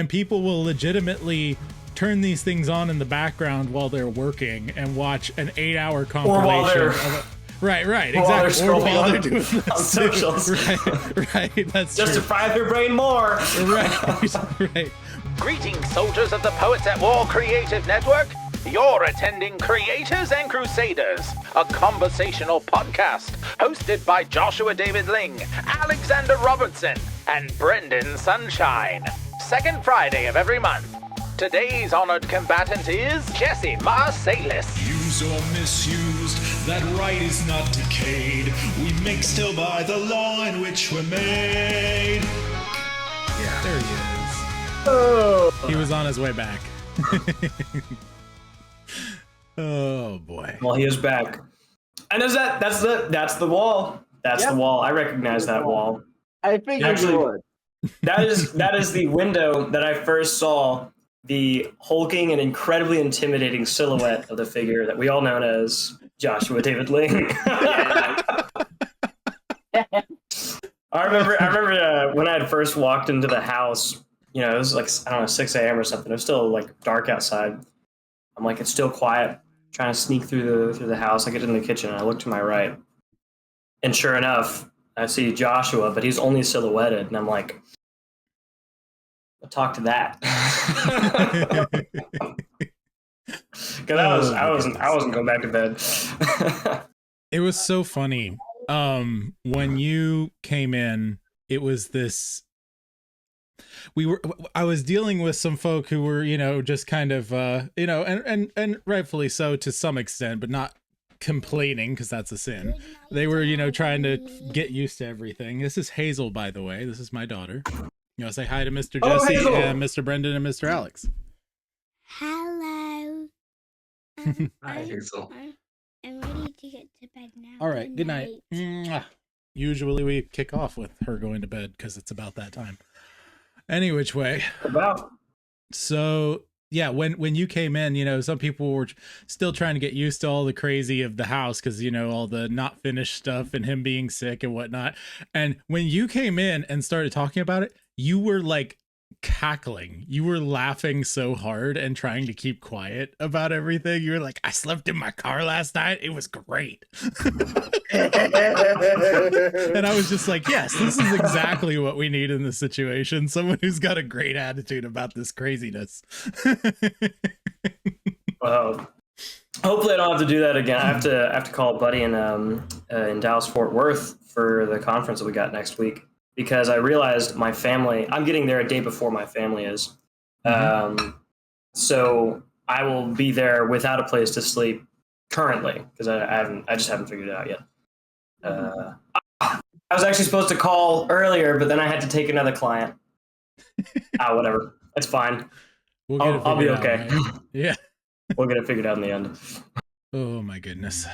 and people will legitimately turn these things on in the background while they're working and watch an 8-hour compilation of right, exactly. Or while they're doing this on socials. Right, that's just true. to fry their brain more. Right. Greetings, soldiers of the Poets at War Creative Network. You're attending Creators and Crusaders, a conversational podcast hosted by Joshua David Ling, Alexander Robertson, and Brendan Sunshine. Second Friday of every month. Today's honored combatant is Jesse Marsalis. Used or misused, that right is not decayed. We make still by the law in which we're made. Yeah, there he is. Oh. He was on his way back. Oh boy. Well, he is back. And is that's the wall. That's the wall. I recognize that wall. I figured you would. That is the window that I first saw the hulking and incredibly intimidating silhouette of the figure that we all know as Joshua David Ling. I remember when I had first walked into the house, you know, it was like, I don't know, 6 a.m. or something. It was still like dark outside. I'm like, it's still quiet. Trying to sneak through the house. I get in the kitchen and I look to my right. And sure enough, I see Joshua, but he's only silhouetted. And I'm like, I'll talk to that. Because I wasn't going back to bed. It was so funny. When you came in, it was this. I was dealing with some folk who were, you know, just kind of, you know, and rightfully so to some extent, but not complaining because that's a sin. They were, you know, trying to get used to everything. This is Hazel, by the way. This is my daughter. You know, say hi to Mr. Jesse and Mr. Brendan and Mr. Alex. Hello. Hi, Hazel. I'm ready to get to bed now. All right. Good night. Mwah. Usually we kick off with her going to bed because it's about that time. Any which way. So yeah, when you came in, you know, some people were still trying to get used to all the crazy of the house because, you know, all the not finished stuff and him being sick and whatnot. And when you came in and started talking about it, you were like cackling. You were laughing so hard and trying to keep quiet about everything. You were like, I slept in my car last night. It was great. And I was just like, yes, this is exactly what we need in this situation. Someone who's got a great attitude about this craziness. Well, hopefully I don't have to do that again. I have to call a buddy in Dallas Fort Worth for the conference that we got next week. Because I realized my family, I'm getting there a day before my family is. So I will be there without a place to sleep currently because I just haven't figured it out yet. I was actually supposed to call earlier, but then I had to take another client. Whatever. It's fine. I'll be okay. Right? Yeah. We'll get it figured out in the end. Oh my goodness.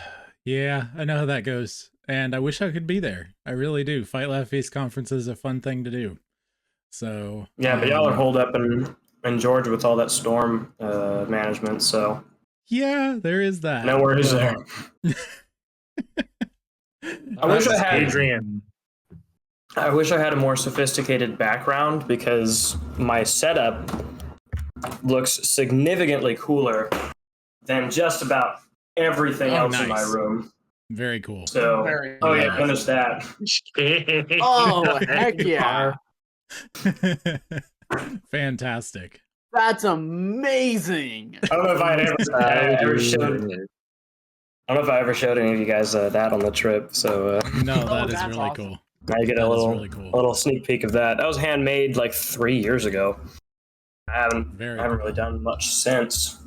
Yeah, I know how that goes. And I wish I could be there. I really do. Fight Laugh Feast conference is a fun thing to do. So yeah, but y'all are holed up in Georgia with all that storm management. So yeah, there is that. No worries there. I wish I had Adrian. I wish I had a more sophisticated background because my setup looks significantly cooler than just about everything else in my room. Very cool. So, yeah, finish that. Oh, heck yeah. Fantastic. That's amazing. I don't know if I ever showed. I don't know if I ever showed any of you guys that on the trip. So no, that is really awesome. Cool. Now you get a really cool. little sneak peek of that. That was handmade like 3 years ago. I haven't really done much since.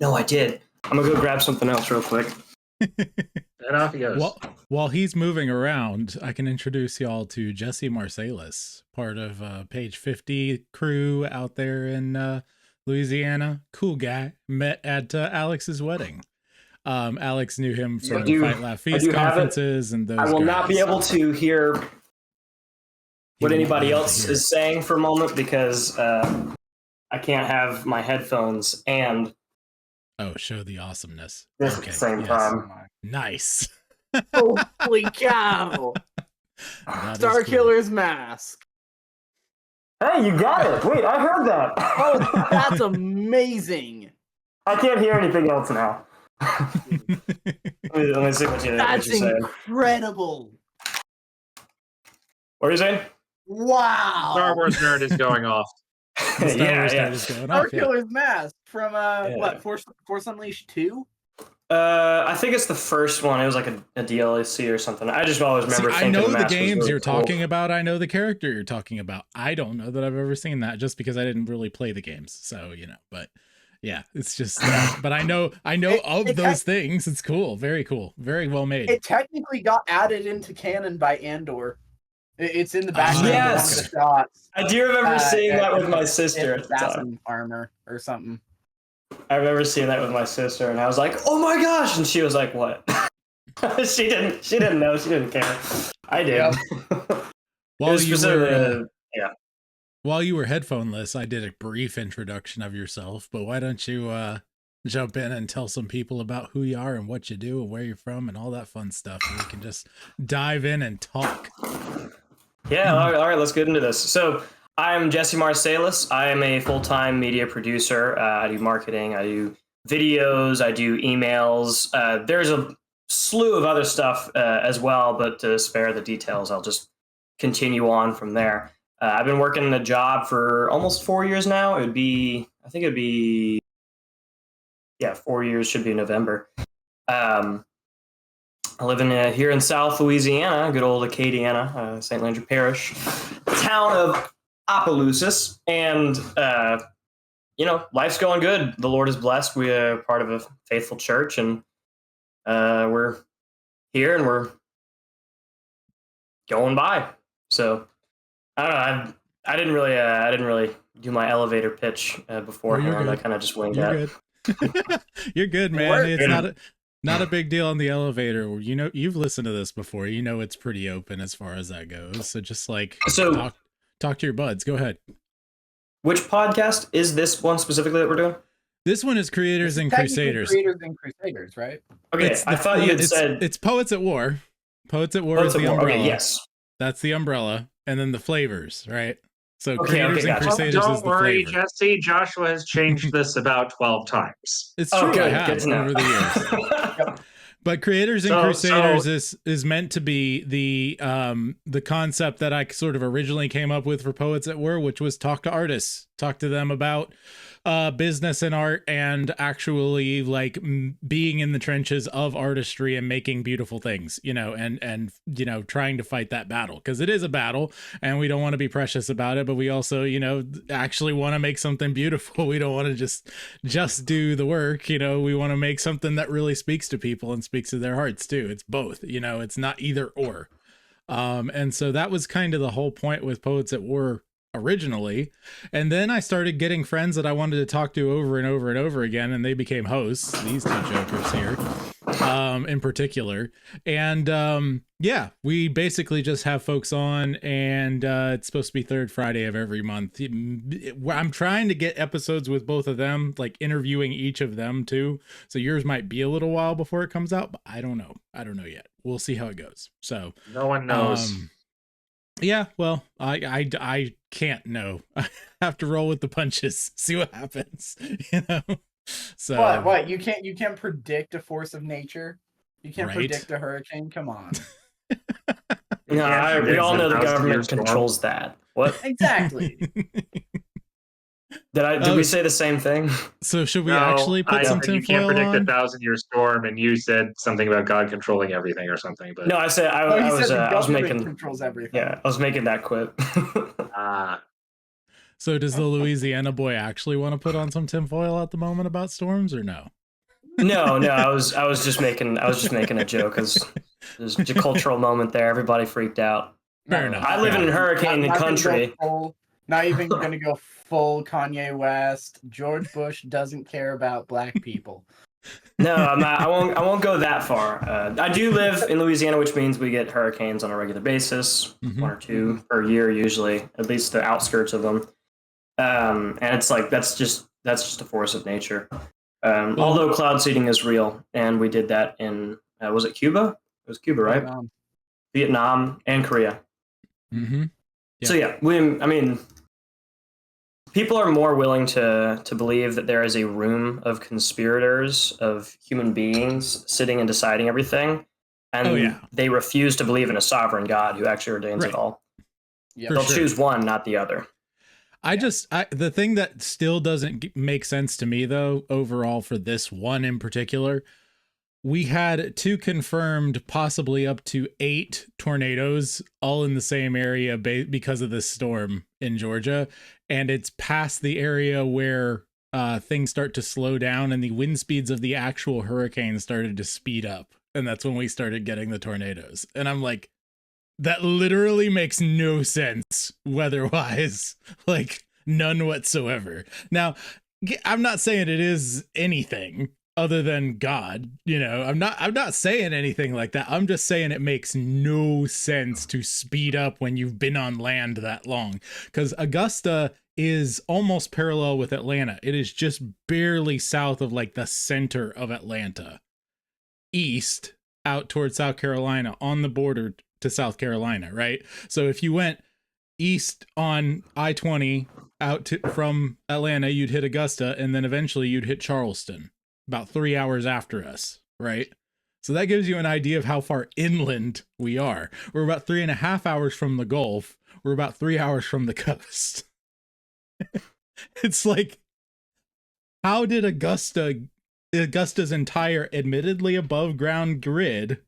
No, I did. I'm gonna go grab something else real quick. And off he goes. Well, while he's moving around, I can introduce y'all to Jesse Marsalis, part of Page 50 crew out there in Louisiana. Cool guy. Met at Alex's wedding. Alex knew him from Fight Laugh Feast conferences and those. I will guys. not be able to hear what anybody else is saying for a moment because I can't have my headphones and show the awesomeness. at the same time. Nice. Holy cow. Star cool. Killer's mask. Hey, you got it. Wait, I heard that. Oh, that's amazing. I can't hear anything else now. let me see what you're saying. Incredible. What are you saying? Wow. Star Wars nerd is going off. Star Killer's Mask from what? Force Unleashed 2? I think it's the first one. It was like a DLC or something. I just always remember. I know the games really you're talking about. I know the character you're talking about. I don't know that I've ever seen that, just because I didn't really play the games. So but yeah, it's just. But I know of those things. It's cool. Very cool. Very well made. It technically got added into canon by Andor. It's in the background. Yes, of the shots. I do remember seeing that with my sister at the time. Armor or something. I remember seeing that with my sister, and I was like, "Oh my gosh!" And she was like, "What?" she didn't know. She didn't care. I did. Yep. While you were headphoneless, I did a brief introduction of yourself. But why don't you jump in and tell some people about who you are and what you do and where you're from and all that fun stuff, and we can just dive in and talk. Yeah. All right. Let's get into this. So, I'm Jesse Marsalis. I am a full-time media producer. I do marketing. I do videos. I do emails. There's a slew of other stuff as well, but to spare the details, I'll just continue on from there. I've been working a job for almost 4 years now. I think it'd be 4 years, should be November. I live here in South Louisiana, good old Acadiana, St. Landry Parish, town of Opelousas, and life's going good. The Lord is blessed. We are part of a faithful church, and we're here and we're going by. So I don't know. I didn't really do my elevator pitch beforehand. I kind of just winged that. You're good, man. It's not a big deal on the elevator. You've listened to this before. It's pretty open as far as that goes. So just talk to your buds. Go ahead. Which podcast is this one specifically that we're doing? This one is Creators and Crusaders. Creators and Crusaders, right? Okay, I thought you had said it's Poets at War. Poets at War is the umbrella. Okay, yes, that's the umbrella, and then the flavors, right? So Creators and Crusaders don't is the worry, flavor. Jesse. Joshua has changed this about 12 times. It's true. I have over the years. Yep. But Creators and Crusaders is meant to be the concept that I sort of originally came up with for Poets at War, which was talk to artists, talk to them about business and art, and actually being in the trenches of artistry and making beautiful things, and trying to fight that battle, because it is a battle and we don't want to be precious about it, but we also actually want to make something beautiful. We don't want to just do the work. We want to make something that really speaks to people and speaks to their hearts too. It's both. It's not either or. And so that was kind of the whole point with Poets at War originally, and then I started getting friends that I wanted to talk to over and over and over again, and they became hosts, these two jokers here in particular. And we basically just have folks on, and it's supposed to be third Friday of every month. I'm trying to get episodes with both of them, interviewing each of them too, so yours might be a little while before it comes out, but I don't know yet. We'll see how it goes. So no one knows. Yeah, well, I can't know. I have to roll with the punches, see what happens, So what? You can't predict a force of nature. You can't predict a hurricane. Come on. We all know the government controls that. What? Exactly. Did we say the same thing? So should we actually put some tinfoil on? You can't predict a 1,000-year storm, and you said something about God controlling everything or something. But no, I said I was making controls everything. Yeah, I was making that quip. So does the Louisiana boy actually want to put on some tinfoil at the moment about storms, or no? No. I was just making a joke, because there's a cultural moment there. Everybody freaked out. Fair enough. I live in a hurricane country. Not even going to go full Kanye West. George Bush doesn't care about black people. No, I'm not. I won't go that far. I do live in Louisiana, which means we get hurricanes on a regular basis, 1 or 2 per year usually, at least the outskirts of them. And it's that's just a force of nature. Although cloud seeding is real, and we did that in was it Cuba? It was Cuba, right? Vietnam and Korea. Mm-hmm. Yeah. So people are more willing to believe that there is a room of conspirators, of human beings sitting and deciding everything, and they refuse to believe in a sovereign God who actually ordains it all. Yeah, they'll choose one, not the other. The thing that still doesn't make sense to me, though, overall for this one in particular, we had 2 confirmed, possibly up to 8 tornadoes all in the same area because of this storm in Georgia. And it's past the area where things start to slow down and the wind speeds of the actual hurricane started to speed up. And that's when we started getting the tornadoes. And I'm like, that literally makes no sense weather-wise. Like, none whatsoever. Now, I'm not saying it is anything other than God, you know. I'm not saying anything like that. I'm just saying it makes no sense to speed up when you've been on land that long. Because Augusta is almost parallel with Atlanta. It is just barely south of like the center of Atlanta. East out towards South Carolina, on the border to South Carolina, right? So if you went east on I-20 from Atlanta, you'd hit Augusta, and then eventually you'd hit Charleston, about 3 hours after us, right? So that gives you an idea of how far inland we are. We're about 3.5 hours from the Gulf. We're about 3 hours from the coast. It's like, how did Augusta's entire admittedly above ground grid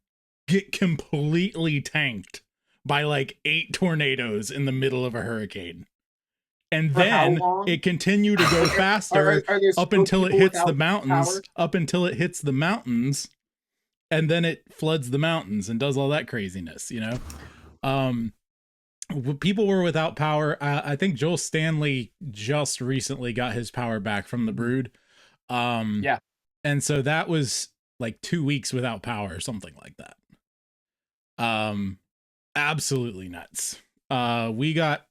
get completely tanked by like 8 tornadoes in the middle of a hurricane? And then it continued to go faster up until it hits the mountains, and then it floods the mountains and does all that craziness, you know? People were without power. I think Joel Stanley just recently got his power back from the Brood. Yeah. And so that was like 2 weeks without power or something like that. Absolutely nuts. We got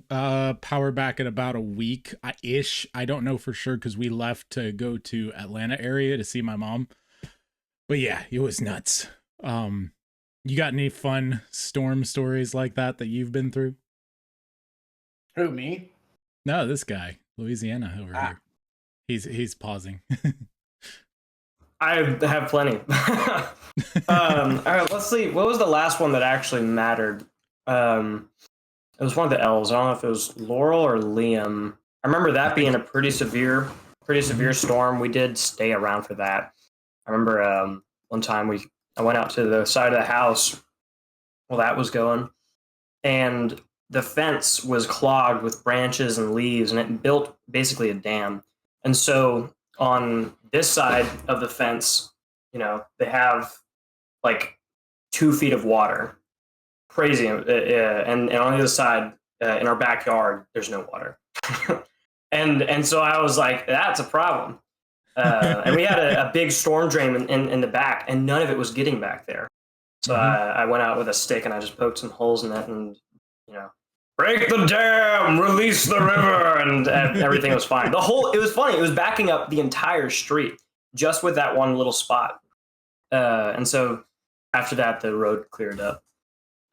power back in about a week ish. I don't know for sure because we left to go to Atlanta area to see my mom. But yeah, it was nuts. You got any fun storm stories like that you've been through? Who, me? No, this guy, Louisiana over here. He's pausing. I have plenty. All right, let's see. What was the last one that actually mattered? It was one of the L's. I don't know if it was Laurel or Liam. I remember that being a pretty severe storm. We did stay around for that. I remember one time I went out to the side of the house while that was going, and the fence was clogged with branches and leaves, and it built basically a dam. And so on this side of the fence, you know, they have like 2 feet of water. Crazy. And on the other side, in our backyard, there's no water. and so I was like, that's a problem. And we had a big storm drain in the back, and none of it was getting back there. So I went out with a stick and I just poked some holes in it, and, you know, break the dam, release the river, and everything was fine. It was funny. It was backing up the entire street just with that one little spot. And so after that, the road cleared up.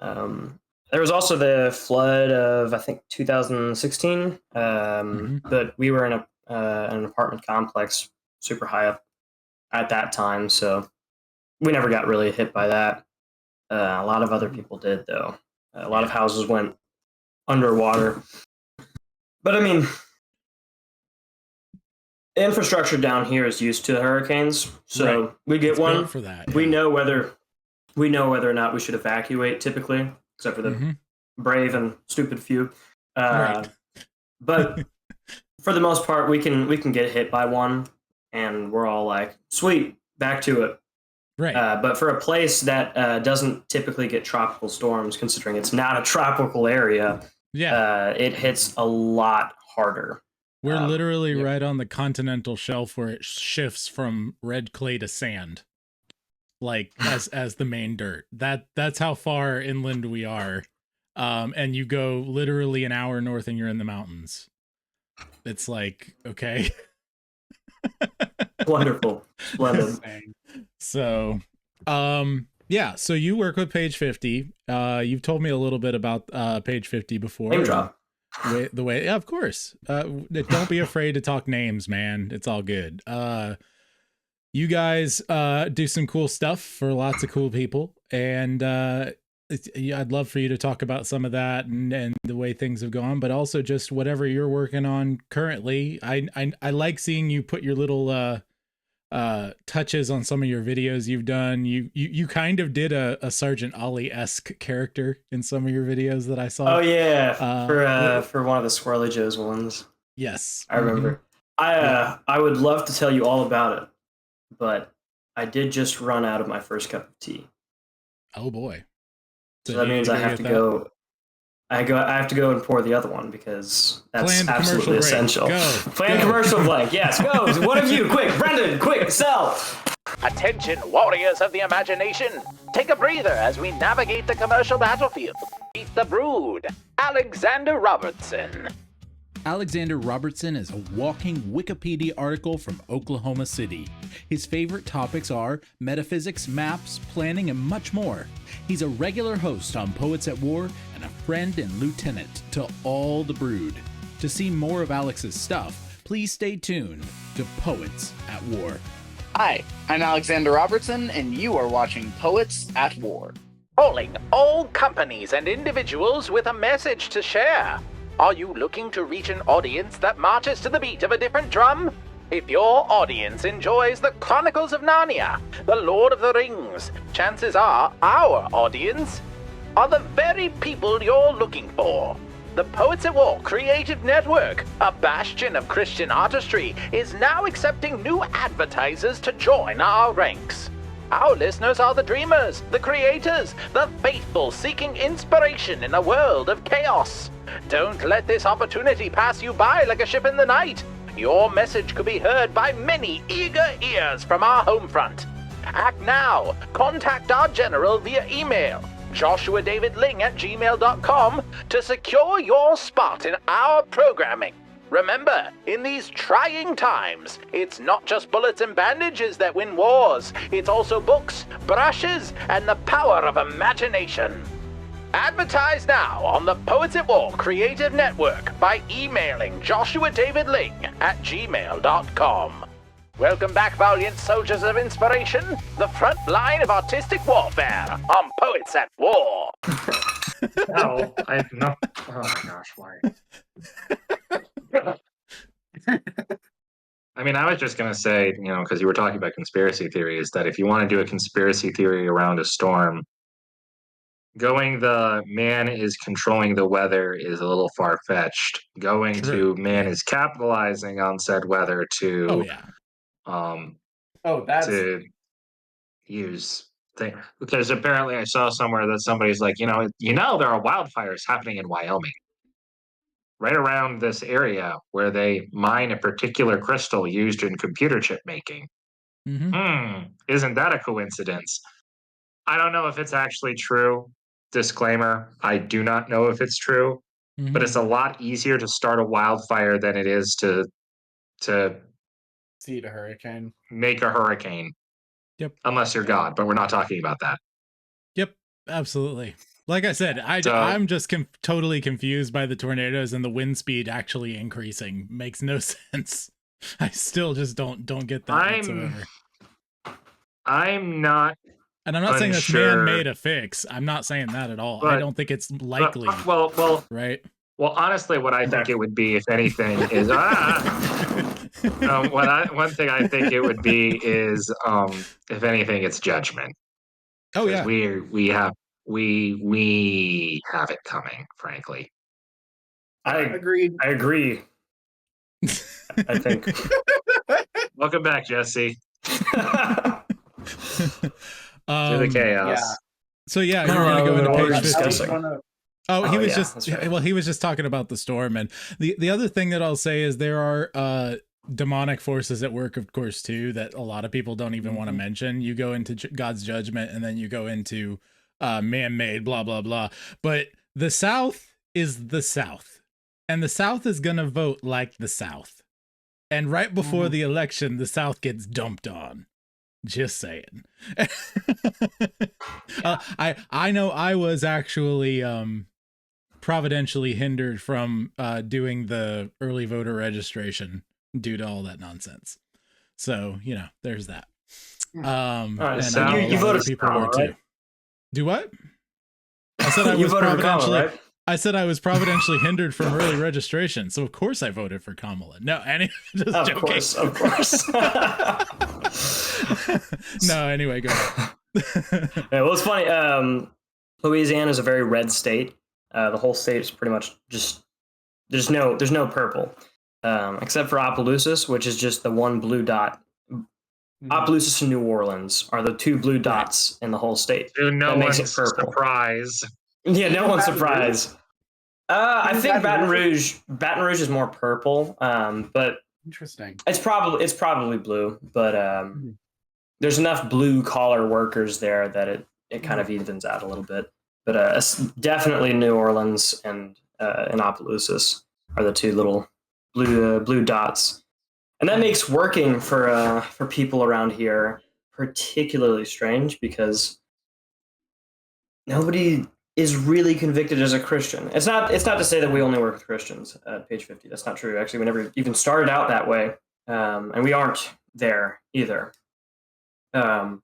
There was also the flood of, I think, 2016. But we were in an apartment complex super high up at that time, so we never got really hit by that. A lot of other people did, though. A lot of houses went underwater. But I mean, infrastructure down here is used to hurricanes, so we get one for that. Yeah. We know whether or not we should evacuate, typically, except for the brave and stupid few. But for the most part, we can get hit by one, and we're all like, sweet, back to it. Right. But for a place that doesn't typically get tropical storms, considering it's not a tropical area, it hits a lot harder. We're literally right on the continental shelf where it shifts from red clay to sand, like as the main dirt. That's how far inland we are. And you go literally an hour north and you're in the mountains. It's like, okay. Wonderful. Splendid. So, so you work with Page 50. You've told me a little bit about Page 50 before. Name drop. the way, yeah, of course. Don't be afraid to talk names, man. It's all good. You guys do some cool stuff for lots of cool people, and I'd love for you to talk about some of that and the way things have gone, but also just whatever you're working on currently. I like seeing you put your little touches on some of your videos you've done. You kind of did a Sergeant Ollie-esque character in some of your videos that I saw. Oh yeah, for one of the Swirly Joe's ones. Yes, I remember. I would love to tell you all about it, but I did just run out of my first cup of tea. Oh boy. So that means I have to go. I have to go and pour the other one because that's absolutely essential. Plan commercial blank. Yes, go. One of you, quick, Brendan, quick, sell. Attention, warriors of the imagination. Take a breather as we navigate the commercial battlefield. Meet the Brood, Alexander Robertson. Alexander Robertson is a walking Wikipedia article from Oklahoma City. His favorite topics are metaphysics, maps, planning, and much more. He's a regular host on Poets at War and a friend and lieutenant to all the Brood. To see more of Alex's stuff, please stay tuned to Poets at War. Hi, I'm Alexander Robertson, and you are watching Poets at War. Calling all companies and individuals with a message to share. Are you looking to reach an audience that marches to the beat of a different drum? If your audience enjoys the Chronicles of Narnia, the Lord of the Rings, chances are our audience are the very people you're looking for. The Poets at War Creative Network, a bastion of Christian artistry, is now accepting new advertisers to join our ranks. Our listeners are the dreamers, the creators, the faithful seeking inspiration in a world of chaos. Don't let this opportunity pass you by like a ship in the night. Your message could be heard by many eager ears from our home front. Act now. Contact our general via email, joshuadavidling@gmail.com, to secure your spot in our programming. Remember, in these trying times, it's not just bullets and bandages that win wars. It's also books, brushes, and the power of imagination. Advertise now on the Poets at War Creative Network by emailing joshuadavidling@gmail.com. Welcome back, valiant soldiers of inspiration, the front line of artistic warfare on Poets at War. No, I no. Oh my gosh, why? I mean, I was just gonna say, because you were talking about conspiracy theories, that if you want to do a conspiracy theory around a storm, going the man is controlling the weather is a little far-fetched. Going to man is capitalizing on said weather to to use thing, because apparently I saw somewhere that somebody's like, there are wildfires happening in Wyoming, right around this area where they mine a particular crystal used in computer chip making. Isn't that a coincidence? I don't know if it's actually true. Disclaimer, I do not know if it's true, but it's a lot easier to start a wildfire than it is to seed a hurricane. Make a hurricane. Yep. Unless you're God, but we're not talking about that. Yep, absolutely. Like I said, I'm just totally confused by the tornadoes and the wind speed actually increasing. Makes no sense. I still just don't get that whatsoever. I'm not. And I'm not saying that's man-made a fix. I'm not saying that at all. I don't think it's likely. Well, right. Well, honestly, what I think it would be, if anything, is one thing I think it would be is, if anything, it's judgment. Oh yeah, we have it coming. Frankly, I agree. I think. Welcome back, Jesse. To the chaos. Yeah. So yeah, you're gonna go into page 50. He was just talking about the storm, and the other thing that I'll say is there are demonic forces at work, of course, too, that a lot of people don't even want to mention. You go into God's judgment, and then you go into man-made, blah blah blah. But the South is the South, and the South is gonna vote like the South. And right before the election, the South gets dumped on. Just saying. I know I was actually providentially hindered from doing the early voter registration due to all that nonsense. So, you know, there's that. Right, and so I know you a lot voted of for people Kamala, were too. right? Do what? I said I You was voted for providentially. Kamala, right? I said I was providentially hindered from early registration, so of course I voted for Kamala. No, just Of joking. course. No, anyway, go ahead. Yeah, well, it's funny. Louisiana is a very red state. The whole state is pretty much just there's no purple, except for Opelousas, which is just the one blue dot. Opelousas and New Orleans are the two blue dots in the whole state. To no that makes it one's purple. surprise. Yeah, no one's Baton surprised. I Isn't think Baton Baton Rouge is more purple, but Interesting. it's probably blue. But there's enough blue collar workers there that it kind of evens out a little bit. But definitely New Orleans and Opelousas are the two little blue dots, and that makes working for people around here particularly strange because nobody is really convicted as a Christian. It's not to say that we only work with Christians at Page 50. That's not true. Actually, we never even started out that way, and we aren't there either. But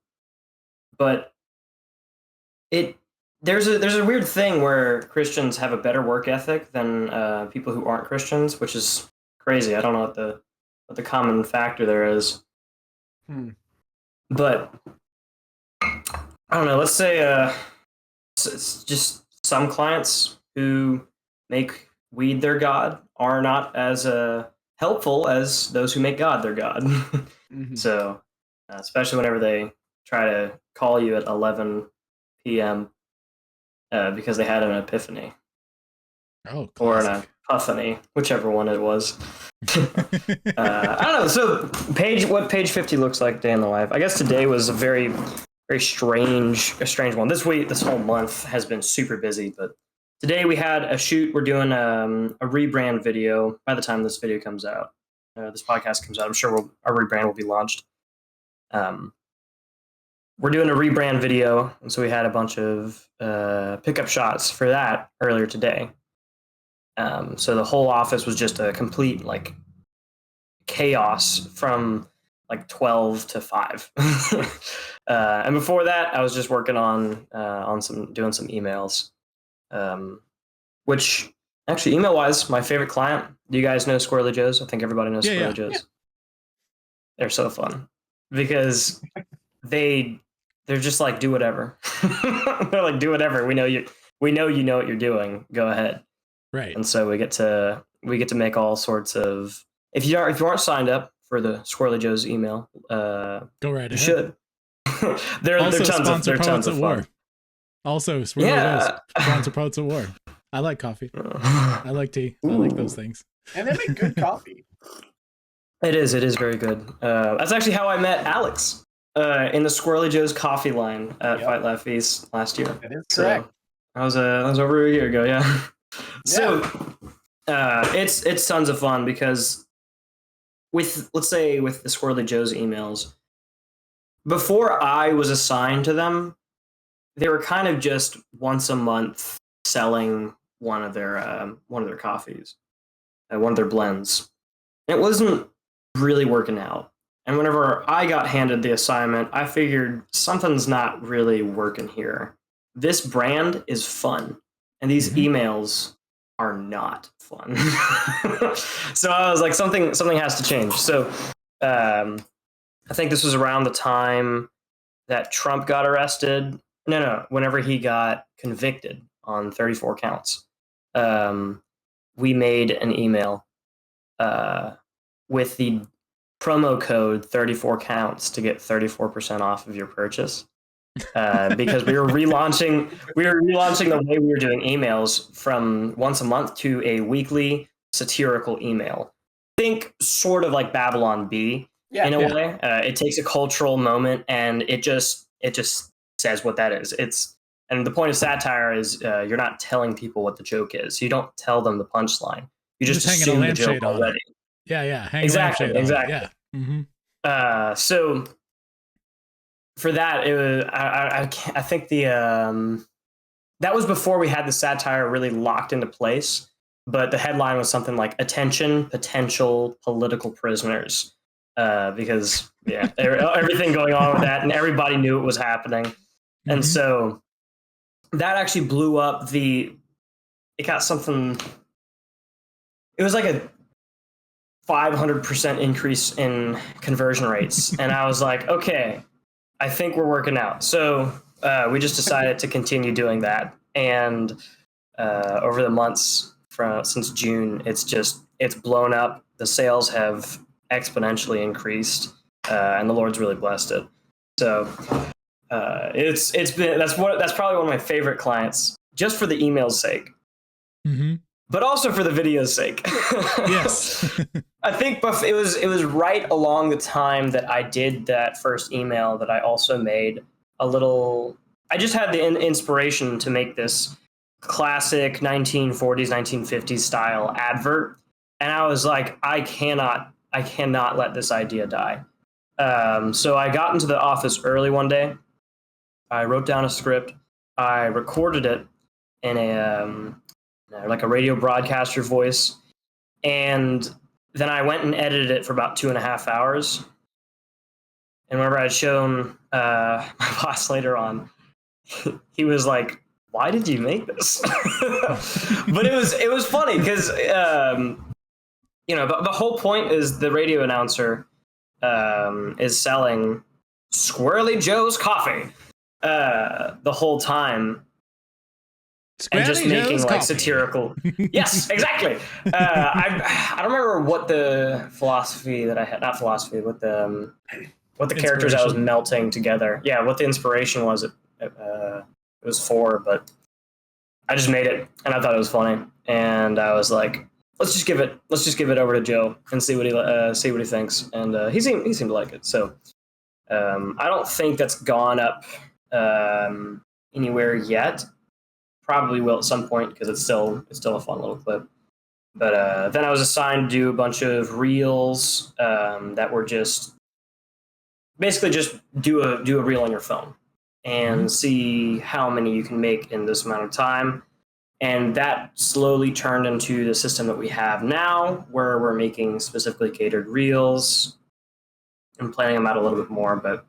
there's a weird thing where Christians have a better work ethic than people who aren't Christians, which is crazy. I don't know what the common factor there is. But I don't know. Let's say it's just some clients who make weed their god are not as helpful as those who make God their god. So, especially whenever they try to call you at 11 p.m. Because they had an epiphany. Oh, or classic. an epiphany, whichever one it was. I don't know. So, what Page 50 looks like day in the life. I guess today was a very strange one. This whole month has been super busy, but today we had a shoot. We're doing a rebrand video. By the time this video comes out, this podcast comes out, I'm sure our rebrand will be launched. We're doing a rebrand video, and so we had a bunch of pickup shots for that earlier today. So the whole office was just a complete like chaos from like 12 to 5. And before that, I was just working on doing some emails, which actually email wise, my favorite client. Do you guys know Squirrely Joe's? I think everybody knows Squirrely Joe's. Yeah. They're so fun because they're just like, do whatever. They're like, do whatever. We know you know what you're doing. Go ahead. Right. And so we get to make all sorts of. If you aren't signed up for the Squirrely Joe's email, go right ahead. You should. they're also tons of War. fun. Also, Squirrely Joe's sponsor Poets at War. I like coffee. I like tea. I like those things. And they make good coffee. It is very good. That's actually how I met Alex in the Squirrely Joe's coffee line at Fight Laugh Feast last year. That is correct. That was over a year ago. Yeah. So it's tons of fun because let's say with the Squirrely Joe's emails, before I was assigned to them, they were kind of just once a month selling one of their coffees, one of their blends. It wasn't really working out. And whenever I got handed the assignment, I figured something's not really working here. This brand is fun, and these emails are not fun. So I was like, something has to change. So I think this was around the time that Trump got arrested. No, whenever he got convicted on 34 counts. We made an email with the promo code 34 counts to get 34% off of your purchase. Because we were relaunching the way we were doing emails from once a month to a weekly satirical email. Think sort of like Babylon Bee in a way. It takes a cultural moment and it just says what that is. And the point of satire is you're not telling people what the joke is. You don't tell them the punchline. You just assume the joke already. Yeah. Hang exactly. Yeah. Mm-hmm. So for that, it was, I think the that was before we had the satire really locked into place. But the headline was something like "Attention, Potential Political Prisoners," because everything going on with that, and everybody knew it was happening, and so that actually blew up it got something. It was like a 500% increase in conversion rates, and I was like, okay, I think we're working out. So we just decided to continue doing that, and over the months since June, it's blown up. The sales have exponentially increased, and the Lord's really blessed it. So it's been that's probably one of my favorite clients, just for the email's sake, but also for the video's sake. Yes, I think it was right along the time that I did that first email that I also made a little. I just had the inspiration to make this classic 1940s, 1950s style advert, and I was like, I cannot let this idea die. So I got into the office early one day. I wrote down a script. I recorded it in like a radio broadcaster voice, and then I went and edited it for about 2.5 hours. And whenever I'd shown my boss later on, he was like, "Why did you make this?" But it was funny because the whole point is the radio announcer is selling Squirrely Joe's coffee the whole time. And just making like satirical. Yes, exactly. I don't remember what the philosophy that I had, not philosophy, what the characters I was melting together. Yeah, what the inspiration was. It was for, but I just made it, and I thought it was funny, and I was like, let's just give it over to Joe and see what he thinks, and he seemed to like it. So I don't think that's gone up anywhere yet. Probably will at some point because it's still a fun little clip. But then I was assigned to do a bunch of reels that were just basically just do a reel on your phone and see how many you can make in this amount of time. And that slowly turned into the system that we have now, where we're making specifically catered reels and planning them out a little bit more. But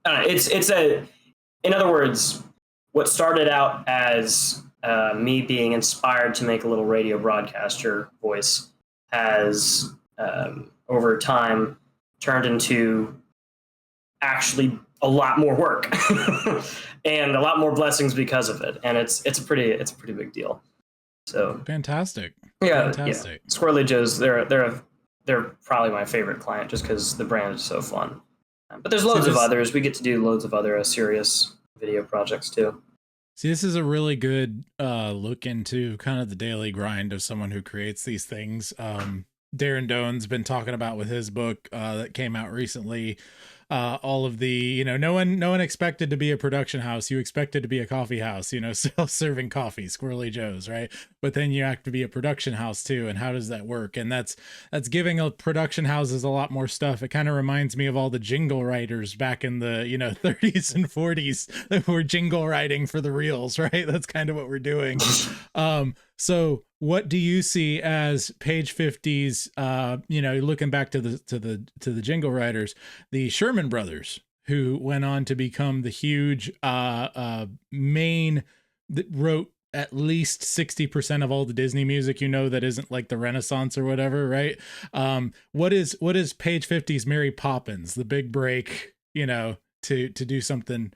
I don't know, in other words, what started out as me being inspired to make a little radio broadcaster voice has over time turned into actually a lot more work and a lot more blessings because of it. And it's a pretty big deal. So fantastic. Yeah. Fantastic. Yeah. Squirrely Joe's, they're probably my favorite client just because the brand is so fun. But there's loads of others. We get to do loads of other serious video projects too. See, this is a really good look into kind of the daily grind of someone who creates these things. Darren Doan's been talking about with his book that came out recently. All of the, no one expected to be a production house. You expected to be a coffee house, self-serving coffee, Squirrely Joe's, right? But then you have to be a production house too. And how does that work? And that's giving a production houses a lot more stuff. It kind of reminds me of all the jingle writers back in the, 30s and 40s that were jingle writing for the reels, right? That's kind of what we're doing. So what do you see as Page 50's, looking back to the jingle writers, the Sherman brothers, who went on to become the huge main that wrote at least 60% of all the Disney music, that isn't like the Renaissance or whatever, right? What is Page 50's Mary Poppins, the big break, to do something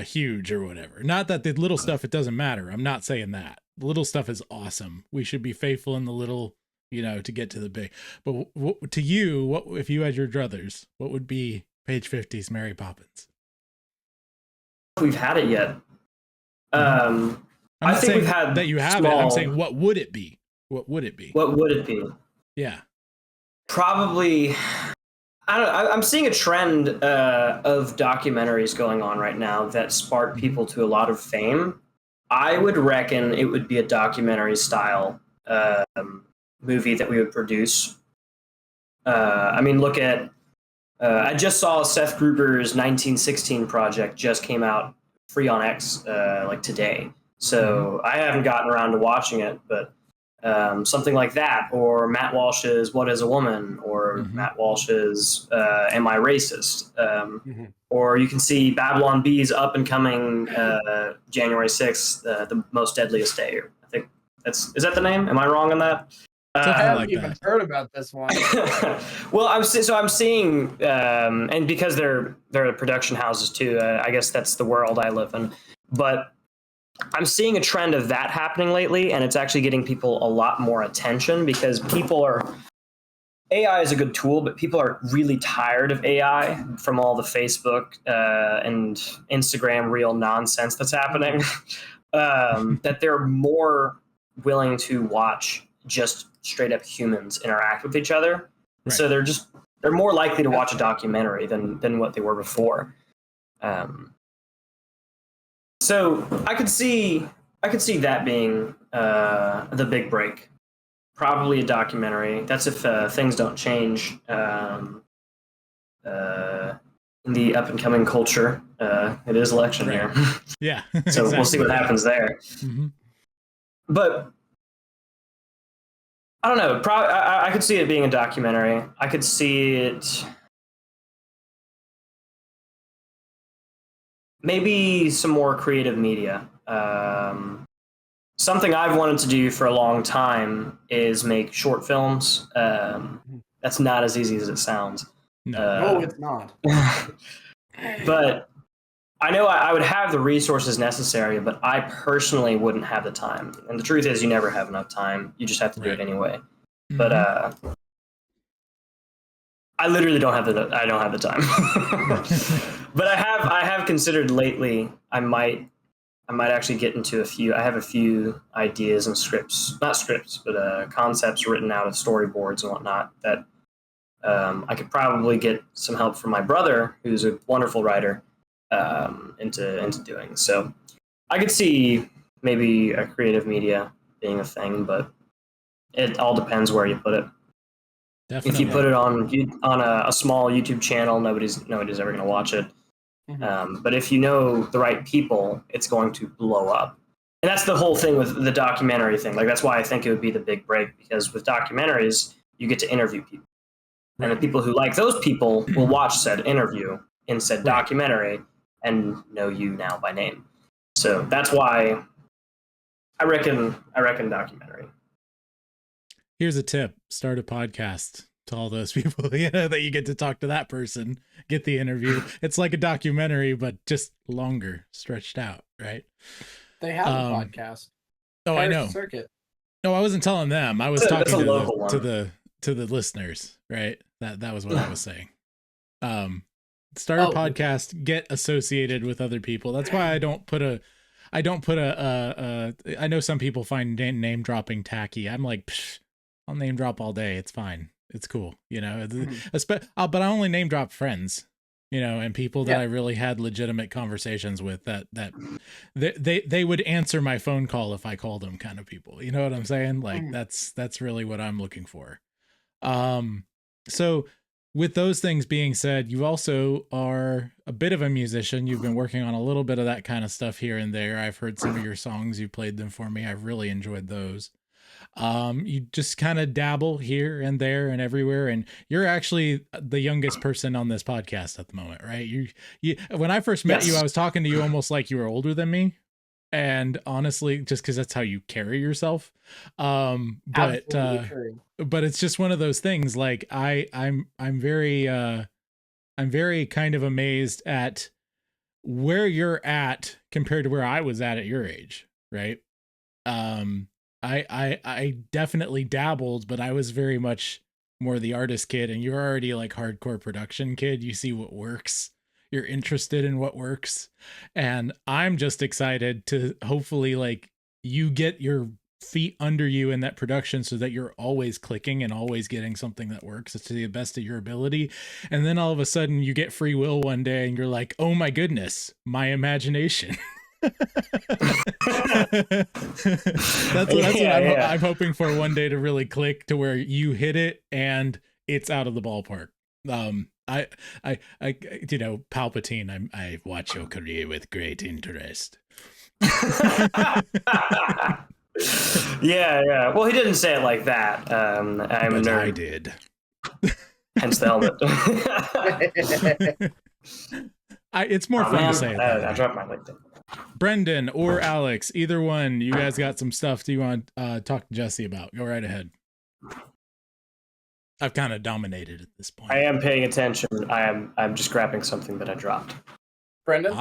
huge or whatever? Not that the little stuff, it doesn't matter. I'm not saying that. The little stuff is awesome. We should be faithful in the little, to get to the big. But to you, what if you had your druthers? What would be Page 50's Mary Poppins? We've had it yet. I think we've had that you have it. I'm saying, what would it be? What would it be? What would it be? Yeah. Probably. I don't know. I'm seeing a trend of documentaries going on right now that spark people to a lot of fame. I would reckon it would be a documentary style movie that we would produce. Look at. I just saw Seth Gruber's 1916 project just came out free on X like today. So I haven't gotten around to watching it, but something like that, or Matt Walsh's "What Is a Woman," or Matt Walsh's "Am I Racist?" Or you can see Babylon Bee's up and coming January 6th, the Most Deadliest Day. I think is that the name? Am I wrong on that? I haven't even heard about this one. Well, I'm seeing, and because they're production houses too. I guess that's the world I live in, but I'm seeing a trend of that happening lately, and it's actually getting people a lot more attention because AI is a good tool, but people are really tired of AI from all the Facebook and Instagram reel nonsense that's happening. That they're more willing to watch just straight up humans interact with each other. Right. So they're more likely to watch a documentary than what they were before. So I could see that being the big break. Probably a documentary. That's if things don't change in the up and coming culture. It is election year. Yeah. So exactly. We'll see what happens there. But I don't know. I could see it being a documentary. I could see it maybe some more creative media. Something I've wanted to do for a long time is make short films. That's not as easy as it sounds. No, it's not. But I know I would have the resources necessary, but I personally wouldn't have the time. And the truth is, you never have enough time. You just have to do it anyway. But I literally don't have the time. But I have considered lately. I might actually get into I have a few ideas and not scripts, but concepts written out of storyboards and whatnot that I could probably get some help from my brother, who's a wonderful writer, into doing. So I could see maybe a creative media being a thing, but it all depends where you put it. Definitely. If you put it on a small YouTube channel, nobody's ever going to watch it. But if you know the right people, it's going to blow up. And that's the whole thing with the documentary thing. Like, that's why I think it would be the big break, because with documentaries, you get to interview people. And the people who like those people will watch said interview in said documentary and know you now by name. So that's why I reckon documentary. Here's a tip: start a podcast to all those people, that you get to talk to that person, get the interview. It's like a documentary, but just longer, stretched out, right? They have a podcast. Oh, I know. Circuit. No, I wasn't telling them. I was talking to the listeners, right? That was what I was saying. Start a podcast, get associated with other people. That's why I don't put a I know some people find name dropping tacky. I'm like, I'll name drop all day. It's fine. It's cool. But I only name drop friends, and people that I really had legitimate conversations with that they would answer my phone call if I called them, kind of people. You know what I'm saying? Like that's really what I'm looking for. So with those things being said, you also are a bit of a musician. You've been working on a little bit of that kind of stuff here and there. I've heard some of your songs. You played them for me. I've really enjoyed those. You just kind of dabble here and there and everywhere, and you're actually the youngest person on this podcast at the moment, right? You when I first met you, I was talking to you almost like you were older than me, and honestly, just because that's how you carry yourself. But it's just one of those things. Like I'm very kind of amazed at where you're at compared to where I was at your age, right? I definitely dabbled, but I was very much more the artist kid, and you're already like hardcore production kid. You see what works. You're interested in what works. And I'm just excited to hopefully like you get your feet under you in that production so that you're always clicking and always getting something that works to the best of your ability. And then all of a sudden you get free will one day and you're like, oh my goodness, my imagination. that's what I'm hoping for one day, to really click to where you hit it and it's out of the ballpark. I Palpatine, I watch your career with great interest, Yeah. Well, he didn't say it like that. I'm a But nerd. I did. Hence the helmet. It's more fun to say it that I way. dropped my LinkedIn. Brendan or Alex, either one, you guys got some stuff do you want to talk to Jesse about? Go right ahead. I've kind of dominated at this point. I am paying attention. I'm just grabbing something that I dropped. Brendan?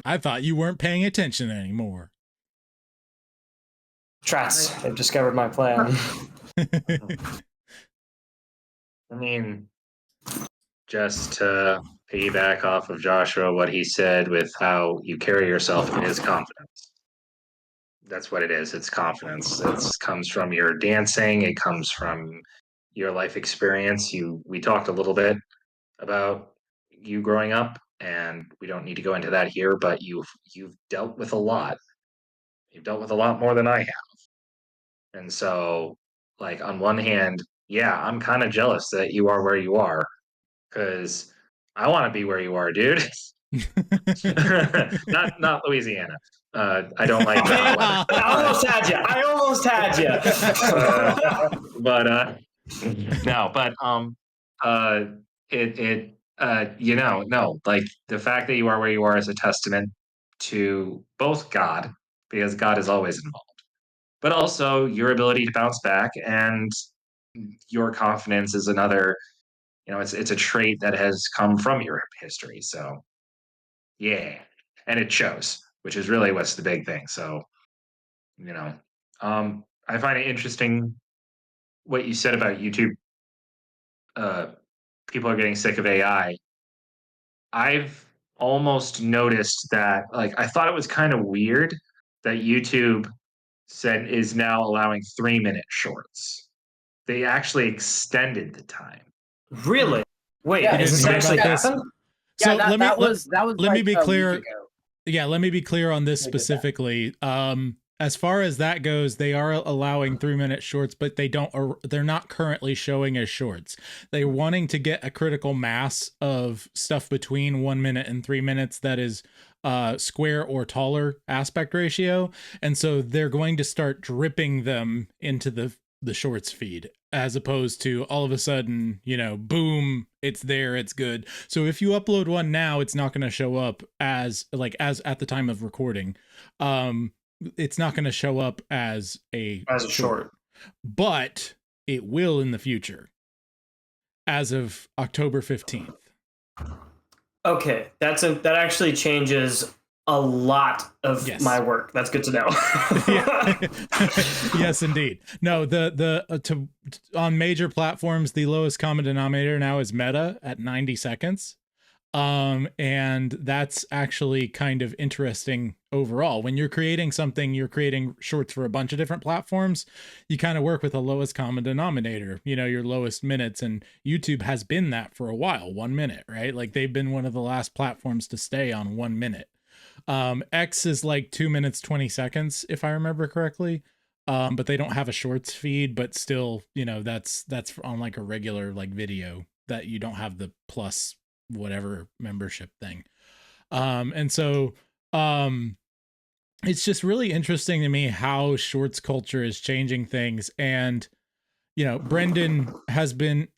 I thought you weren't paying attention anymore. Trats, they've discovered my plan. I mean, just to piggyback off of Joshua, what he said with how you carry yourself, it is confidence. That's what it is. It's confidence. It comes from your dancing. It comes from your life experience. We talked a little bit about you growing up, and we don't need to go into that here, but you've dealt with a lot. You've dealt with a lot more than I have. And so, like, on one hand, yeah, I'm kind of jealous that you are where you are, because I want to be where you are, dude. not Louisiana. I don't like that weather. I almost had you. No, like the fact that you are where you are is a testament to both God, because God is always involved, but also your ability to bounce back, and your confidence is another. It's a trait that has come from your history. So, yeah, and it shows, which is really what's the big thing. So, I find it interesting what you said about YouTube. People are getting sick of AI. I've almost noticed that, like, I thought it was kind of weird that YouTube said is now allowing 3-minute shorts. They actually extended the time. Really? Wait, Yeah, is this didn't actually hear about this. happened? So Yeah, that was let like me be a week clear. ago. Yeah, let me be clear on this Look at that. specifically. As far as that goes, they are allowing 3-minute shorts, but they're not currently showing as shorts. They're wanting to get a critical mass of stuff between 1 minute and 3 minutes that is square or taller aspect ratio. And so they're going to start dripping them into the shorts feed, as opposed to all of a sudden, boom, it's there, it's good. So if you upload one now, it's not going to show up as at the time of recording. It's not going to show up as a short, but it will in the future, as of October 15th. Okay, that actually changes a lot of my work. That's good to know. Yes, indeed. No, on major platforms, the lowest common denominator now is Meta at 90 seconds. And that's actually kind of interesting overall. When you're creating something, you're creating shorts for a bunch of different platforms, you kind of work with a lowest common denominator, your lowest minutes. And YouTube has been that for a while, 1 minute, right? Like they've been one of the last platforms to stay on 1 minute. X is like 2 minutes, 20 seconds, if I remember correctly. But they don't have a shorts feed, but still, that's on like a regular like video that you don't have the plus whatever membership thing. And so it's just really interesting to me how shorts culture is changing things. And Brendan has been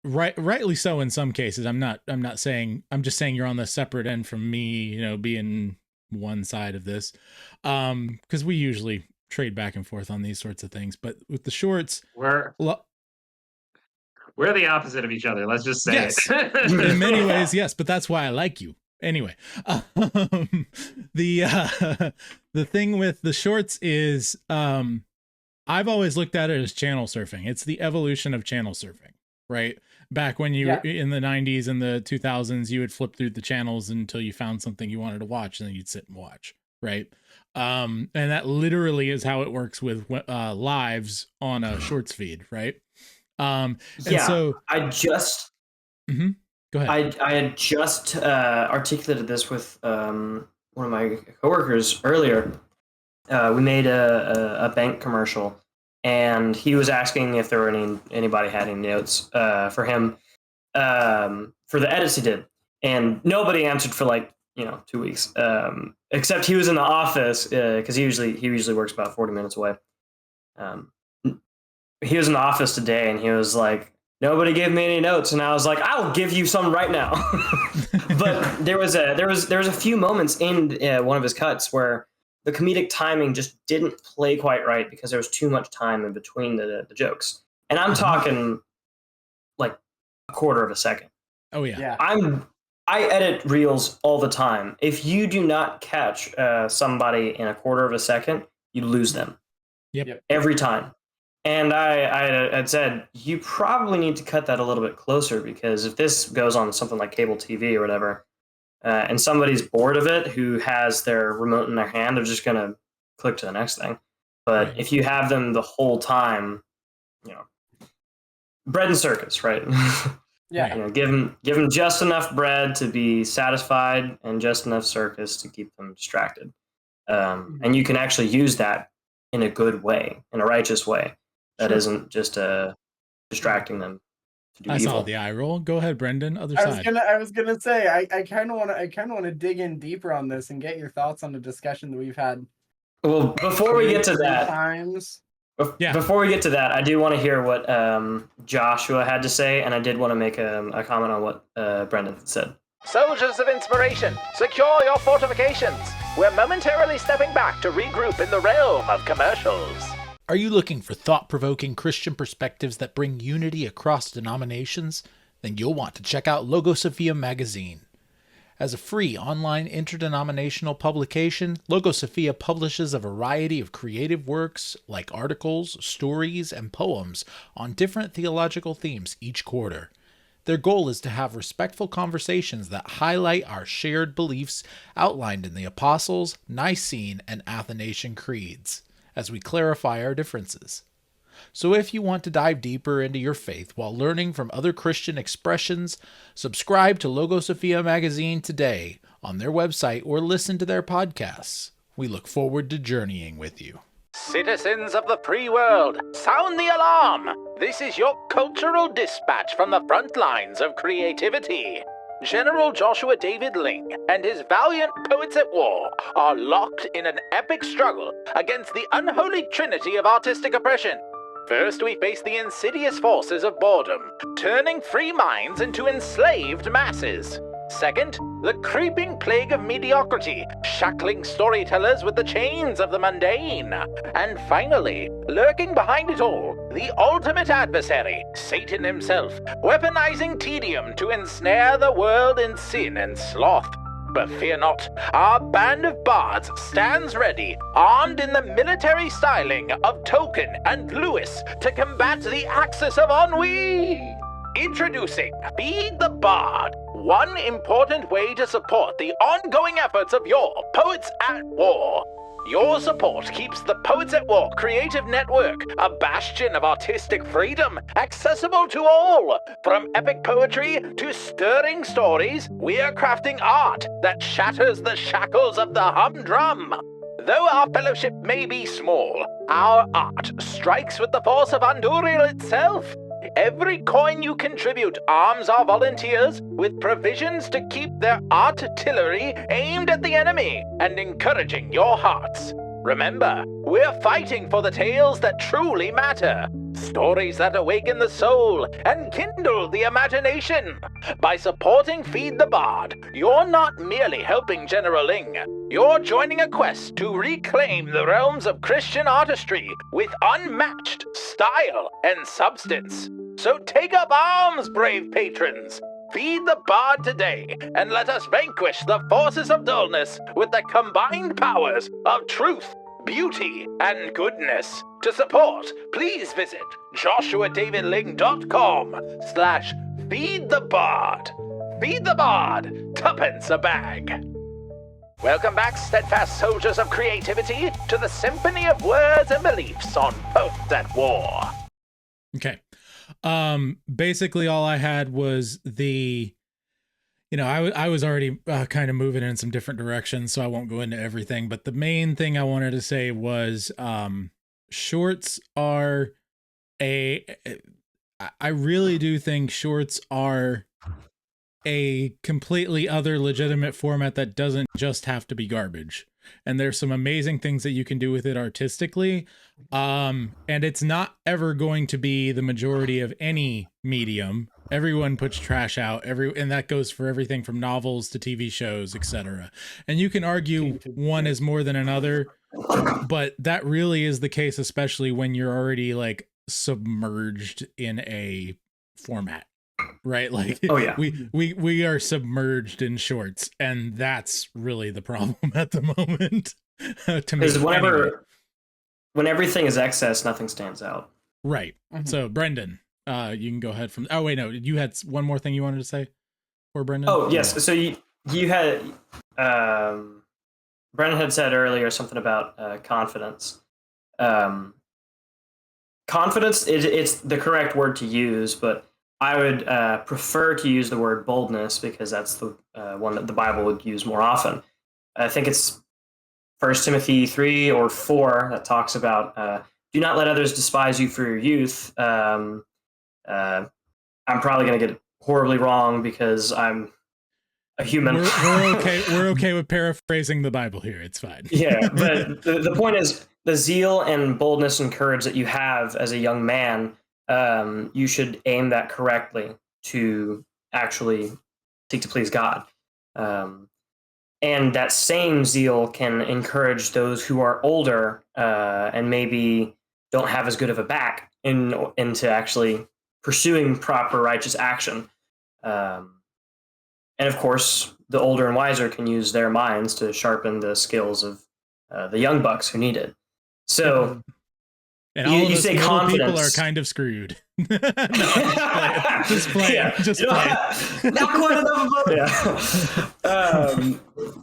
rightly so in some cases. I'm just saying you're on the separate end from me, being one side of this, because we usually trade back and forth on these sorts of things. But with the shorts, we're the opposite of each other. Let's just say it. In many ways, yes, but that's why I like you. Anyway, the thing with the shorts is I've always looked at it as channel surfing. It's the evolution of channel surfing, right? Back when you were in the 90s and the 2000s, you would flip through the channels until you found something you wanted to watch, and then you'd sit and watch, right? And that literally is how it works with lives on a shorts feed, right? So I just go ahead. I had just articulated this with one of my coworkers earlier. We made a bank commercial, and he was asking if there were anybody had any notes for him for the edits he did, and nobody answered for like 2 weeks. Except he was in the office because he usually works about 40 minutes away. He was in the office today, and he was like, "Nobody gave me any notes," and I was like, "I'll give you some right now." But there was a few moments in one of his cuts where the comedic timing just didn't play quite right because there was too much time in between the jokes, and I'm talking like a quarter of a second. Oh yeah. I edit reels all the time. If you do not catch somebody in a quarter of a second, you lose them. Yep. Every time. And I had said, you probably need to cut that a little bit closer, because if this goes on something like cable TV or whatever, and somebody's bored of it who has their remote in their hand, they're just going to click to the next thing. But if you have them the whole time, bread and circus, right? Yeah. Give them just enough bread to be satisfied and just enough circus to keep them distracted. And you can actually use that in a good way, in a righteous way. That isn't just distracting them to do evil. Saw the eye roll. Go ahead, Brendan. Other side. side. I was gonna say I kind of want to dig in deeper on this and get your thoughts on the discussion that we've had. Well, before we get to that, before we get to that, I do want to hear what Joshua had to say, and I did want to make a comment on what Brendan said. Soldiers of inspiration, secure your fortifications. We're momentarily stepping back to regroup in the realm of commercials. Are you looking for thought-provoking Christian perspectives that bring unity across denominations? Then you'll want to check out Logosophia magazine. As a free online interdenominational publication, Logosophia publishes a variety of creative works like articles, stories, and poems on different theological themes each quarter. Their goal is to have respectful conversations that highlight our shared beliefs outlined in the Apostles', Nicene, and Athanasian creeds, as we clarify our differences. So if you want to dive deeper into your faith while learning from other Christian expressions, subscribe to Logosophia magazine today on their website or listen to their podcasts. We look forward to journeying with you. Citizens of the free world, sound the alarm! This is your cultural dispatch from the front lines of creativity. General Joshua David Ling and his valiant poets at war are locked in an epic struggle against the unholy trinity of artistic oppression. First, we face the insidious forces of boredom, turning free minds into enslaved masses. Second, the creeping plague of mediocrity, shackling storytellers with the chains of the mundane. And finally, lurking behind it all, the ultimate adversary, Satan himself, weaponizing tedium to ensnare the world in sin and sloth. But fear not, our band of bards stands ready, armed in the military styling of Tolkien and Lewis to combat the axis of ennui. Introducing Feed the Bard, one important way to support the ongoing efforts of your Poets at War. Your support keeps the Poets at War Creative Network, a bastion of artistic freedom, accessible to all. From epic poetry to stirring stories, we are crafting art that shatters the shackles of the humdrum. Though our fellowship may be small, our art strikes with the force of Andúril itself. Every coin you contribute arms our volunteers with provisions to keep their artillery aimed at the enemy and encouraging your hearts. Remember, we're fighting for the tales that truly matter, stories that awaken the soul and kindle the imagination. By supporting Feed the Bard, you're not merely helping General Ling, you're joining a quest to reclaim the realms of Christian artistry with unmatched style and substance. So take up arms, brave patrons! Feed the Bard today, and let us vanquish the forces of dullness with the combined powers of truth, beauty, and goodness. To support, please visit joshuadavidling.com/feedthebard. Feed the Bard, tuppence a bag. Welcome back, steadfast soldiers of creativity, to the symphony of words and beliefs on Poets at War. Okay. Basically all I had was I was already kind of moving in some different directions, so I won't go into everything, but the main thing I wanted to say was shorts are I really do think shorts are a completely other legitimate format that doesn't just have to be garbage. And there's some amazing things that you can do with it artistically. And it's not ever going to be the majority of any medium. Everyone puts trash out, and that goes for everything from novels to TV shows, etc. And you can argue one is more than another, but that really is the case, especially when you're already like submerged in a format. Right, like we are submerged in shorts, and that's really the problem at the moment. To me, when everything is excess, nothing stands out. Right. So, Brendan, you can go ahead from. Oh wait, no, you had one more thing you wanted to say, for Brendan. Oh yes, so you had Brendan had said earlier something about confidence. Confidence it's the correct word to use, but I would prefer to use the word boldness because that's the one that the Bible would use more often. I think it's 1 Timothy 3 or 4 that talks about do not let others despise you for your youth. I'm probably going to get it horribly wrong because I'm a human. We're okay with paraphrasing the Bible here. It's fine. Yeah, but the point is the zeal and boldness and courage that you have as a young man, you should aim that correctly to actually seek to please God. And that same zeal can encourage those who are older and maybe don't have as good of a back into actually pursuing proper righteous action. And of course, the older and wiser can use their minds to sharpen the skills of the young bucks who need it. So and all you say confidence. People are kind of screwed. Just playing. Yeah. Just playing. Not quite enough about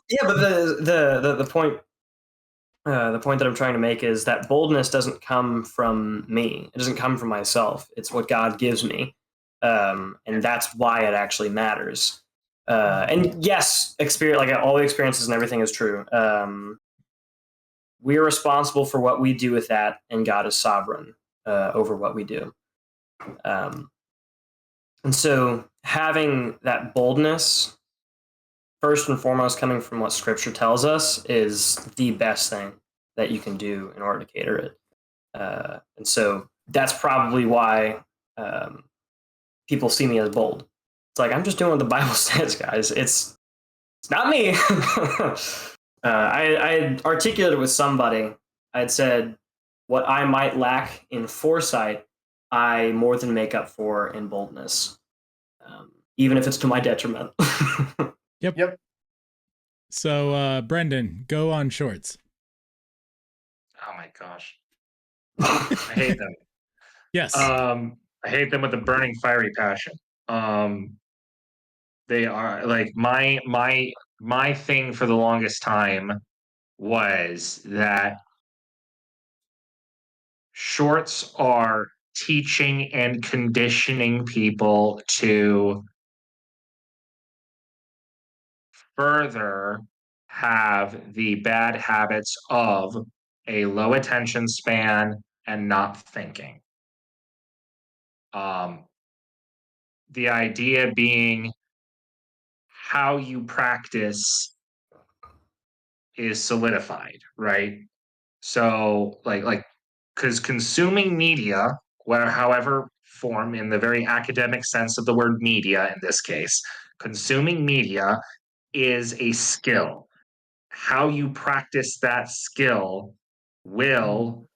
yeah, but the point that I'm trying to make is that boldness doesn't come from me. It doesn't come from myself. It's what God gives me, and that's why it actually matters. And yes, experience, like all the experiences and everything is true. We are responsible for what we do with that, and God is sovereign over what we do. And so having that boldness, first and foremost, coming from what Scripture tells us, is the best thing that you can do in order to cater it. And so that's probably why people see me as bold. It's like, I'm just doing what the Bible says, guys. It's not me. I articulated with somebody. I'd said what I might lack in foresight, I more than make up for in boldness, even if it's to my detriment. Yep. So, Brendan, go on shorts. Oh my gosh. I hate them. Yes. I hate them with a burning, fiery passion. They are like my thing for the longest time was that shorts are teaching and conditioning people to further have the bad habits of a low attention span and not thinking. The idea being how you practice is solidified, right? So because consuming media, however form, in the very academic sense of the word media in this case, consuming media is a skill. How you practice that skill will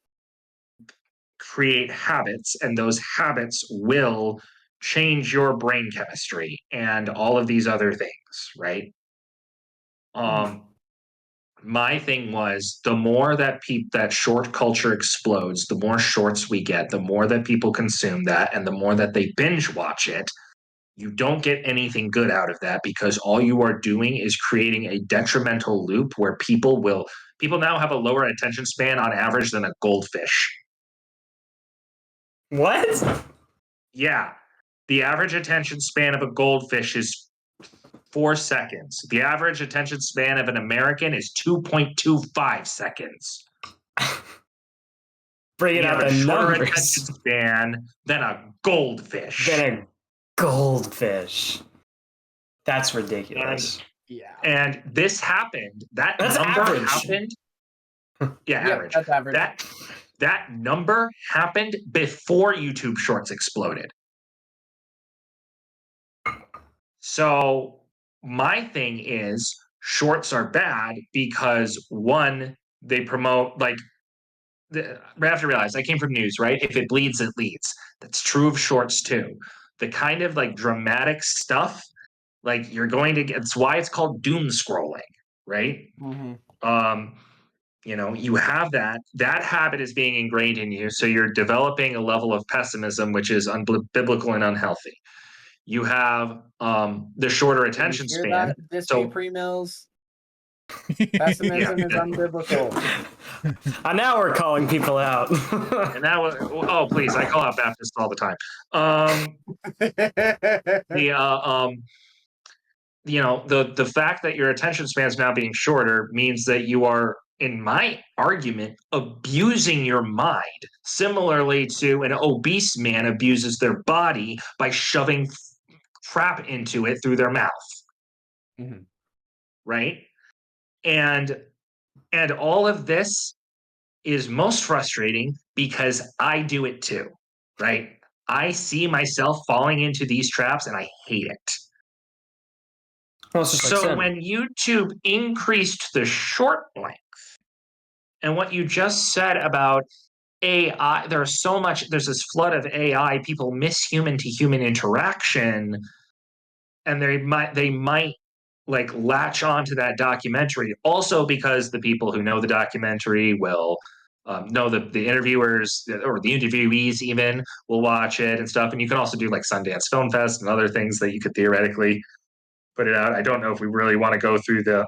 create habits, and those habits will change your brain chemistry and all of these other things, right? My thing was, the more that that short culture explodes, the more shorts we get, the more that people consume that, and the more that they binge watch it, you don't get anything good out of that, because all you are doing is creating a detrimental loop where people now have a lower attention span on average than a goldfish. What? Yeah. The average attention span of a goldfish is 4 seconds. The average attention span of an American is 2.25 seconds. Bring it out the shorter numbers. Attention span than a goldfish. Than a goldfish. That's ridiculous. And this happened. That's number average. happened. Yeah, average. That's average. That number happened before YouTube Shorts exploded. So my thing is, shorts are bad because one, they promote we have to realize I came from news, right? If it bleeds, it leads. That's true of shorts too. The kind of dramatic stuff, you're going to get. It's why it's called doom scrolling, right? Mm-hmm. You have that habit is being ingrained in you, so you're developing a level of pessimism which is unbiblical and unhealthy. You have the shorter attention span. So pre-mills. Pessimism is unbiblical. Now we're calling people out. And that please, I call out Baptists all the time. The fact that your attention span is now being shorter means that you are, in my argument, abusing your mind, similarly to an obese man abuses their body by shoving crap into it through their mouth. Mm-hmm. Right? And all of this is most frustrating because I do it too, right? I see myself falling into these traps and I hate it. Well, so when YouTube increased the short length, and what you just said about AI, there's this flood of AI, people miss human to human interaction, and they might latch onto that documentary. Also because the people who know the documentary will know the interviewers or the interviewees even will watch it and stuff. And you can also do Sundance Film Fest and other things that you could theoretically put it out. I don't know if we really want to go through the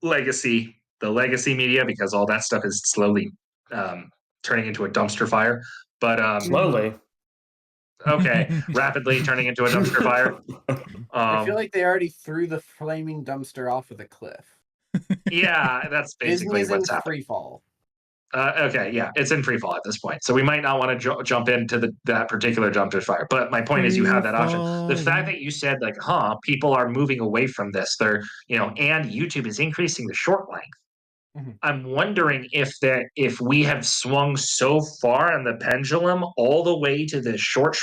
legacy media because all that stuff is slowly turning into a dumpster fire. But slowly. Okay, rapidly turning into a dumpster fire. I feel like they already threw the flaming dumpster off of the cliff. Yeah, that's basically what's happening. Free fall. Okay, yeah, it's in free fall at this point. So we might not want to jump into that particular dumpster fire. But my point is, you have that option. The fact that you said people are moving away from this, they're and YouTube is increasing the short length. Mm-hmm. I'm wondering if we have swung so far on the pendulum all the way to the short,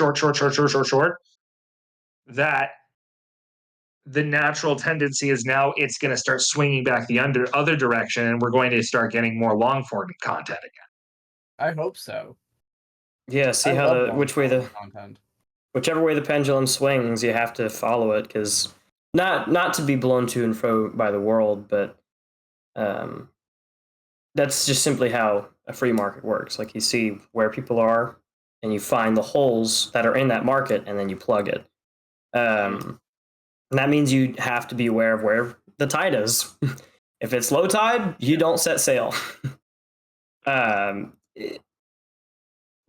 that the natural tendency is now it's going to start swinging back the other direction, and we're going to start getting more long form content again. I hope so. Yeah, see whichever way the pendulum swings, you have to follow it, because not to be blown to and fro by the world, but that's just simply how a free market works. You see where people are, and you find the holes that are in that market, and then you plug it. And that means you have to be aware of where the tide is. If it's low tide, you don't set sail. There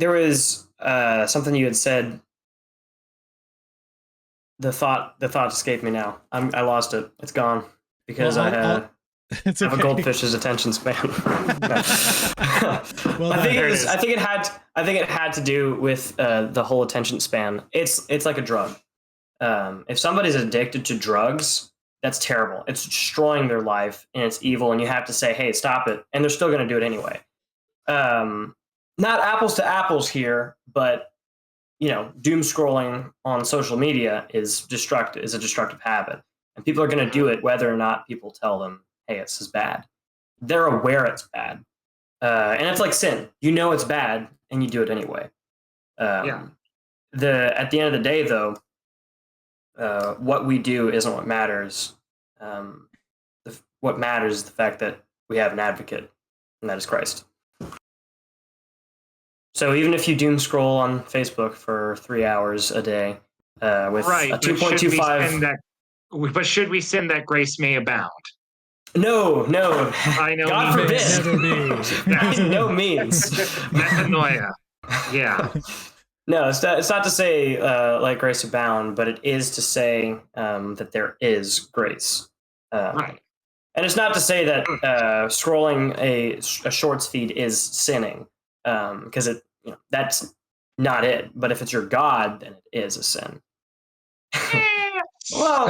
was something you had said. The thought escaped me now. I lost it. It's gone because I have a goldfish's attention span. Well, I think it had to do with the whole attention span. It's like a drug. If somebody's addicted to drugs, that's terrible. It's destroying their life, and it's evil, and you have to say, hey, stop it. And they're still going to do it anyway. Not apples to apples here, but doom scrolling on social media is a destructive habit. And people are going to do it whether or not people tell them, hey, this is bad. They're aware it's bad. And it's like sin. It's bad, and you do it anyway. At the end of the day, though, what we do isn't what matters. What matters is the fact that we have an advocate, and that is Christ. So even if you doom scroll on Facebook for 3 hours a day with a 2.25... But should we sin that grace may abound? No. I know. God forbid. By no means. Metanoia. Yeah. No, it's not to say like grace abound, but it is to say that there is grace. Right. And it's not to say that scrolling a shorts feed is sinning, because that's not it. But if it's your God, then it is a sin. Well,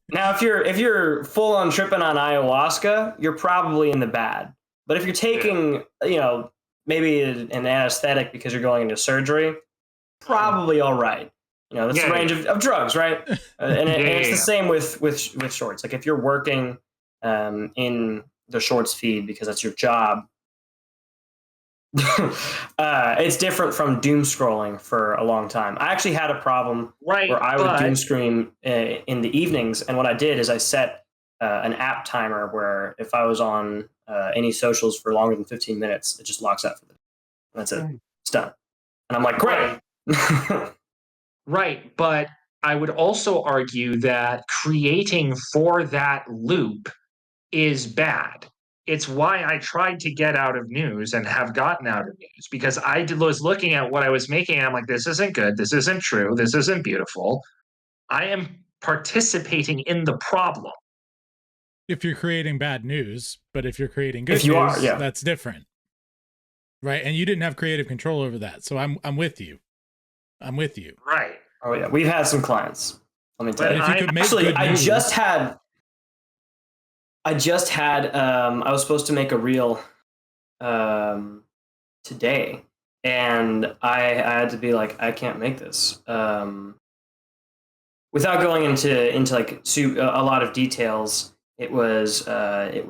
now if you're full on tripping on ayahuasca, you're probably in the bad. But if you're taking, maybe an anesthetic because you're going into surgery, probably all right. That's the range of drugs, right? And it's the same with shorts. Like if you're working in the shorts feed because that's your job, it's different from doom scrolling for a long time. I actually had a problem where I would doom scream in the evenings, and what I did is I set an app timer where if I was on any socials for longer than 15 minutes, it just locks out for the day. That's it. It's done. And I'm like, great. Right, but I would also argue that creating for that loop is bad. It's why I tried to get out of news and have gotten out of news, because I was looking at what I was making and I'm like, this isn't good, this isn't true, this isn't beautiful. I am participating in the problem. If you're creating bad news, but if you're creating good news, that's different. Right? And you didn't have creative control over that. So I'm with you. I'm with you. Right. Oh yeah, we've had some clients. Let me tell you. I was supposed to make a reel today, and I had to be like, I can't make this. Without going into like a lot of details, it was a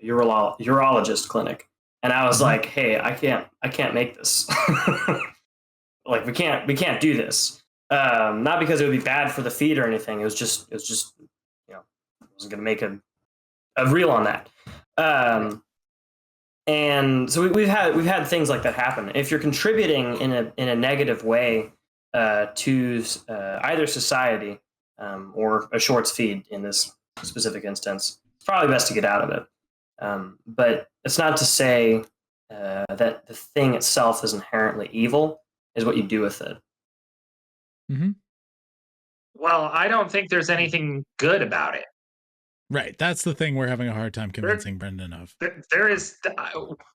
urologist clinic, and I was like, hey, I can't make this. Like we can't do this. Not because it would be bad for the feed or anything. It was just I wasn't gonna make a reel on that. And so we've had things like that happen. If you're contributing in a negative way to either society or a shorts feed in this specific instance, it's probably best to get out of it. But it's not to say that the thing itself is inherently evil. Is what you do with it. Mm-hmm. Well, I don't think there's anything good about it. Right. That's the thing we're having a hard time convincing Brendan of. There is...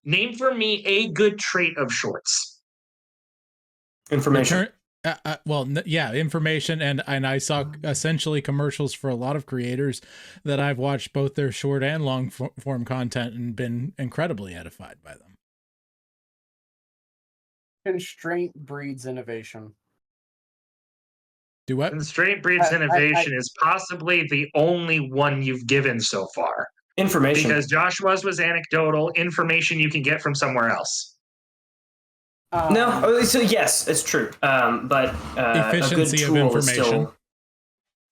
name for me a good trait of shorts. Information. Information. And I saw essentially commercials for a lot of creators that I've watched both their short and long form content and been incredibly edified by them. Constraint breeds innovation. Do what? Constraint breeds innovation is possibly the only one you've given so far. Information. Because Joshua's was anecdotal, information you can get from somewhere else. No, so yes, it's true. But efficiency of information.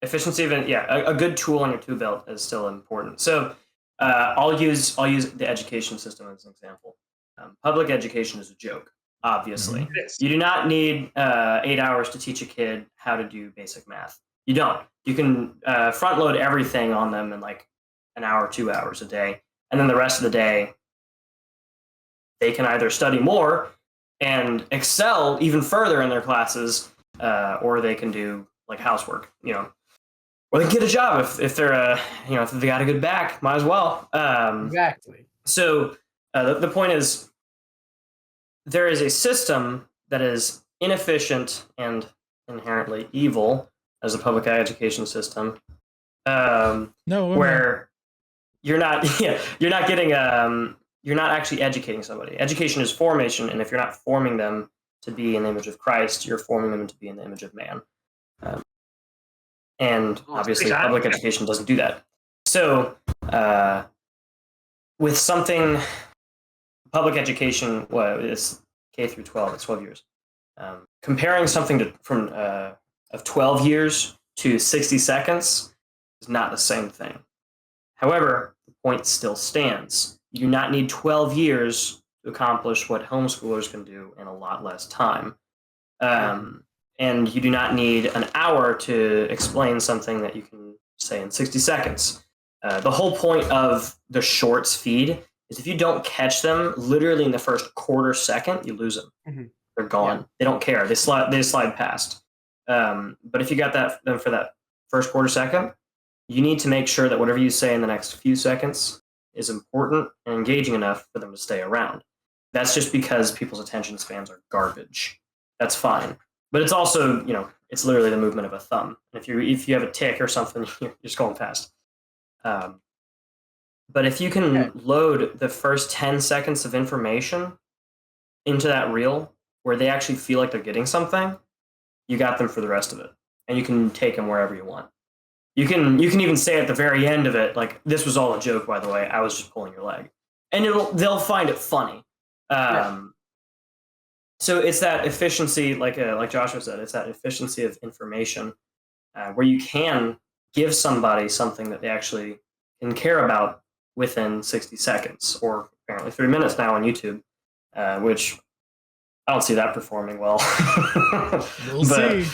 A good tool on your tool belt is still important. So I'll use the education system as an example. Public education is a joke. Obviously, you do not need 8 hours to teach a kid how to do basic math. You don't. You can front load everything on them in like an hour, 2 hours a day. And then the rest of the day, they can either study more and excel even further in their classes, or they can do like housework, or they can get a job if they're if they got a good back, might as well. Exactly. So the point is, there is a system that is inefficient and inherently evil as a public education system. Where you're not actually educating somebody. Education is formation, and if you're not forming them to be in the image of Christ, you're forming them to be in the image of man. And obviously, public education doesn't do that. So, with something, public education, it's K through 12. It's 12 years. Comparing something from 12 years to 60 seconds is not the same thing. However, the point still stands. You do not need 12 years to accomplish what homeschoolers can do in a lot less time. And you do not need an hour to explain something that you can say in 60 seconds. The whole point of the shorts feed is if you don't catch them literally in the first quarter second, you lose them. Mm-hmm. They're gone. Yeah. They don't care. They slide past. But if you got them for that first quarter second, you need to make sure that whatever you say in the next few seconds is important and engaging enough for them to stay around. That's just because people's attention spans are garbage. That's fine. But it's also, it's literally the movement of a thumb. If you have a tick or something, you're just going fast. But if you can load the first 10 seconds of information into that reel where they actually feel like they're getting something, you got them for the rest of it. And you can take them wherever you want. You can even say at the very end of it, like, this was all a joke, by the way, I was just pulling your leg. And they'll find it funny. So it's that efficiency, like Joshua said, it's that efficiency of information where you can give somebody something that they actually can care about within 60 seconds, or apparently 3 minutes now on YouTube, which I don't see that performing well. We'll see.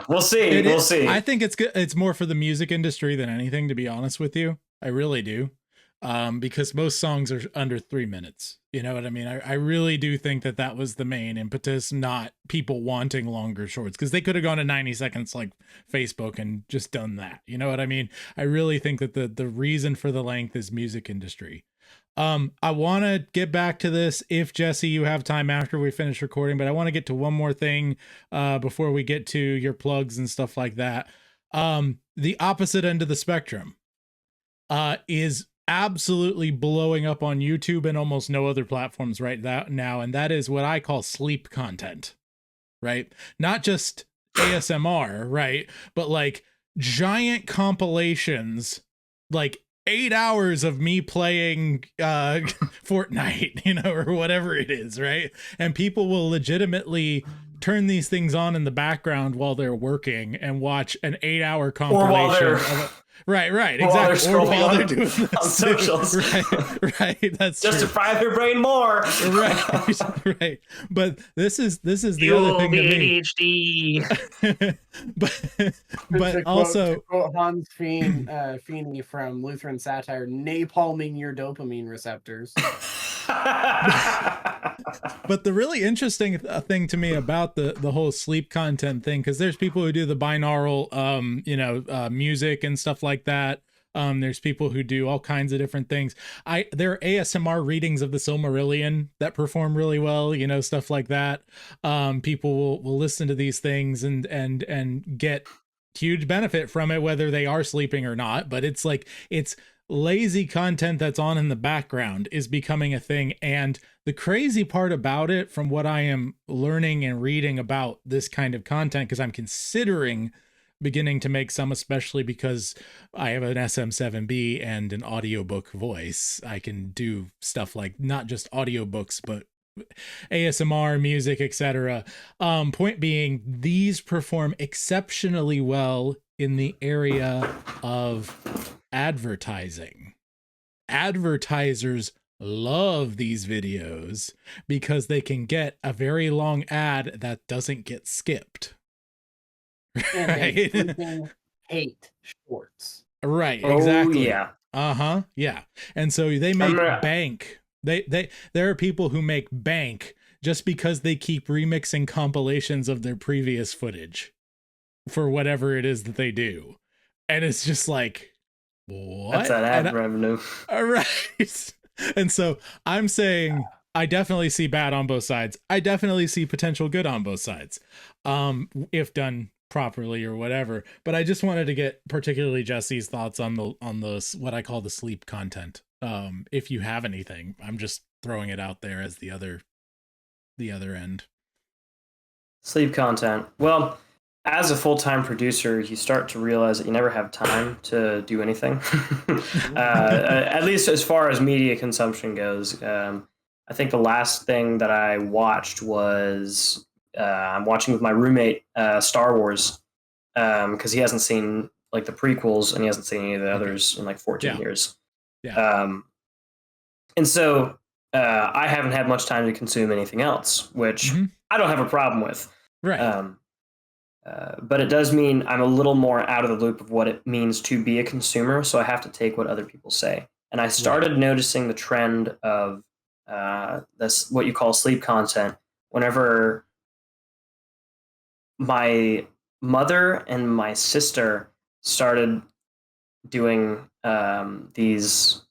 We'll see. We'll see. I think it's good. It's more for the music industry than anything, to be honest with you. I really do. Because most songs are under 3 minutes. You know what I mean? I really do think that was the main impetus, not people wanting longer shorts, because they could have gone to 90 seconds like Facebook and just done that. You know what I mean? I really think that the reason for the length is music industry. I want to get back to this if, Jesse, you have time after we finish recording, but I want to get to one more thing before we get to your plugs and stuff like that. The opposite end of the spectrum is absolutely blowing up on YouTube and almost no other platforms right now, and that is what I call sleep content, right? Not just ASMR, right? But like giant compilations, like 8 hours of me playing Fortnite, or whatever it is, right? And people will legitimately turn these things on in the background while they're working and watch an 8-hour compilation. Right, exactly. Or while they're doing this on socials. Right. That's just true. to fry their brain more. Right. But this is the other thing to me. ADHD. but also to quote Hans Feeney from Lutheran Satire, napalming your dopamine receptors. But the really interesting thing to me about the whole sleep content thing, because there's people who do the binaural music and stuff like that. There's people who do all kinds of different things. There are ASMR readings of the Silmarillion that perform really well, stuff like that. People will listen to these things and get huge benefit from it, whether they are sleeping or not. But it's lazy content that's on in the background is becoming a thing. And the crazy part about it, from what I am learning and reading about this kind of content, because I'm considering beginning to make some, especially because I have an SM7B and an audiobook voice. I can do stuff like not just audiobooks, but ASMR, music, etc. Point being, these perform exceptionally well in the area of advertising. Advertisers love these videos because they can get a very long ad that doesn't get skipped. Right? And they hate shorts. Right, exactly. Oh, yeah. Yeah. And so they make bank. There are people who make bank just because they keep remixing compilations of their previous footage for whatever it is that they do. And it's just like, what? That's that ad revenue. All right. And so I'm saying I definitely see bad on both sides. I definitely see potential good on both sides, if done properly or whatever. But I just wanted to get particularly Jesse's thoughts on the what I call the sleep content. If you have anything, I'm just throwing it out there as the other end. Sleep content. Well, as a full-time producer, you start to realize that you never have time to do anything. At least as far as media consumption goes. I think the last thing that I watched was I'm watching with my roommate Star Wars because he hasn't seen like the prequels and he hasn't seen any of the others in like 14 years. Yeah. And so I haven't had much time to consume anything else, which I don't have a problem with. Right. But it does mean I'm a little more out of the loop of what it means to be a consumer, so I have to take what other people say. And I started noticing the trend of this, what you call sleep content, whenever my mother and my sister started doing these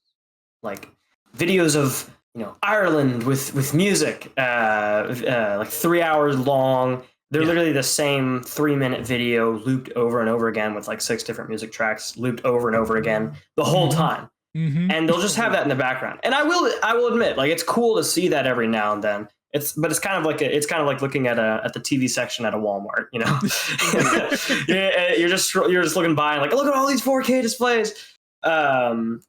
like videos of Ireland with music, like 3 hours long. They're literally the same 3-minute video looped over and over again with like 6 different music tracks looped over and over again the whole time. Mm-hmm. And they'll just have that in the background. And I will admit, like, it's cool to see that every now and then. It's kind of like looking at the TV section at a Walmart, you know. you're just looking by and like, look at all these 4K displays. And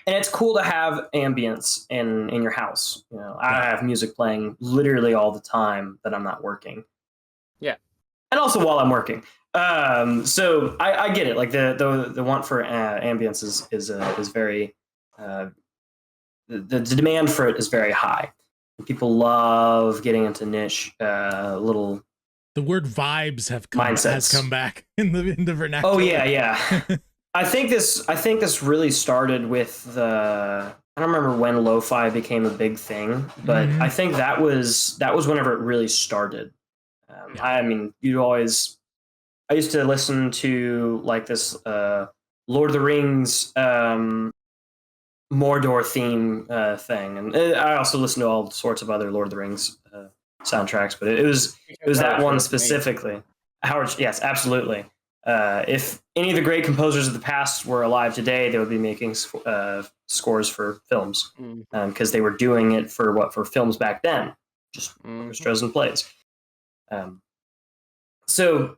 it's cool to have ambience in your house. You know, I have music playing literally all the time that I'm not working. Yeah. And also while I'm working. So I get it. Like the want for ambience is very the demand for it is very high. People love getting into niche little. The word vibes has come back in the vernacular. Oh yeah. I think this really started with I don't remember when lo-fi became a big thing, but I think that was whenever it really started. I mean, I used to listen to like this Lord of the Rings Mordor theme thing, and I also listened to all sorts of other Lord of the Rings soundtracks, but it was that one specifically. Howard, yes, absolutely. If any of the great composers of the past were alive today, they would be making scores for films because they were doing it for films back then, just orchestras and plays. So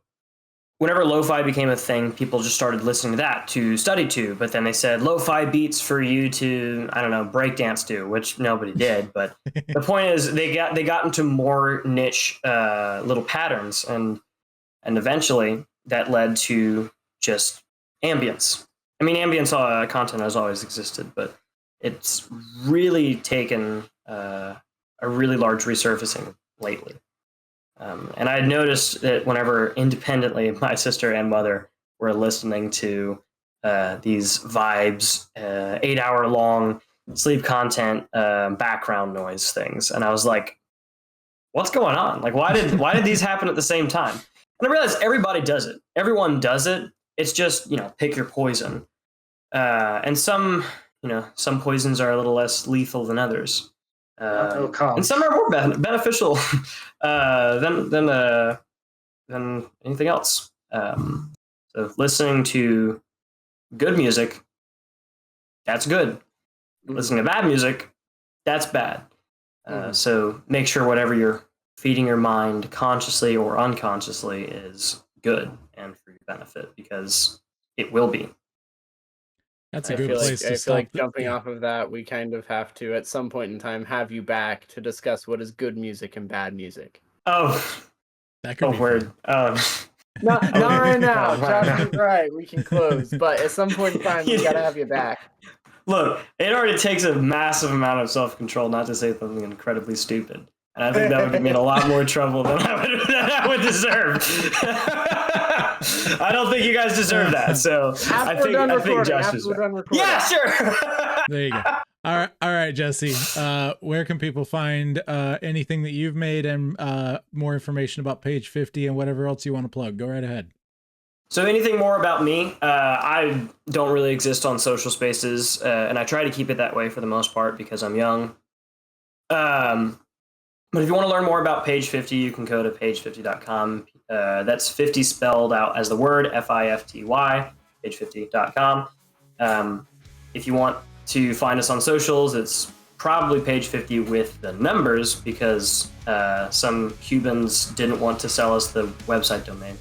whenever lo-fi became a thing, people just started listening to that to study to, but then they said lo-fi beats for you to, I don't know, breakdance to, which nobody did. But the point is they got into more niche little patterns, and eventually that led to just ambience. I mean, ambience content has always existed, but it's really taken a really large resurfacing lately. And I had noticed that whenever independently my sister and mother were listening to these vibes, 8-hour-long sleep content background noise things, and I was like, what's going on? Like, why did these happen at the same time? And I realized everybody does it. Everyone does it. It's just, pick your poison. And some poisons are a little less lethal than others. And some are more beneficial than anything else. So listening to good music, that's good. Listening to bad music, that's bad. So make sure whatever you're feeding your mind consciously or unconsciously is good and for your benefit, because it will be. That's a good place to stop. I feel like jumping off of that, we kind of have to, at some point in time, have you back to discuss what is good music and bad music. Oh, that could be word. Not right now. Josh is right. We can close, but at some point in time, we gotta have you back. Look, it already takes a massive amount of self-control not to say something incredibly stupid. And I think that would get me in a lot more trouble than I would deserve. I don't think you guys deserve that. So I think Josh is right. Yeah, sure. There you go. All right, Jesse. Where can people find anything that you've made and more information about Page 50 and whatever else you want to plug? Go right ahead. So anything more about me, I don't really exist on social spaces, and I try to keep it that way for the most part because I'm young. But if you want to learn more about Page 50, you can go to page50.com. That's 50 spelled out as the word, FIFTY, page50.com. If you want to find us on socials, it's probably Page 50 with the numbers, because some Cubans didn't want to sell us the website domain.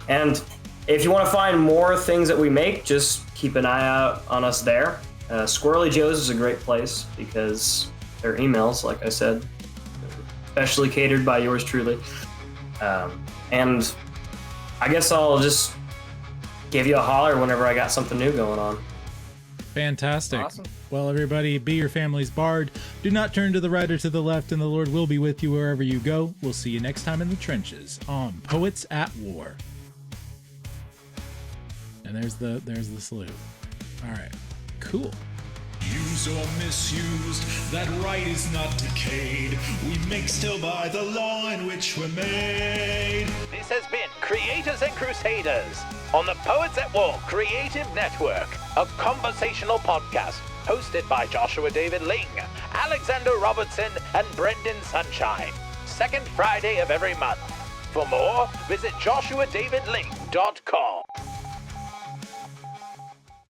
And if you want to find more things that we make, just keep an eye out on us there. Squirrely Joe's is a great place because their emails, like I said, especially catered by yours truly. And I guess I'll just give you a holler whenever I got something new going on. Fantastic. Awesome. Well, everybody, be your family's bard. Do not turn to the right or to the left, and the Lord will be with you wherever you go. We'll see you next time in the trenches on Poets at War. And there's the salute. All right. Cool. Used or misused, that right is not decayed. We make still by the law in which we're made. This has been Creators and Crusaders on the Poets at War Creative Network, a conversational podcast hosted by Joshua David Ling, Alexander Robertson, and Brendan Sunshine. second Friday of every month. For more, visit joshuadavidling.com.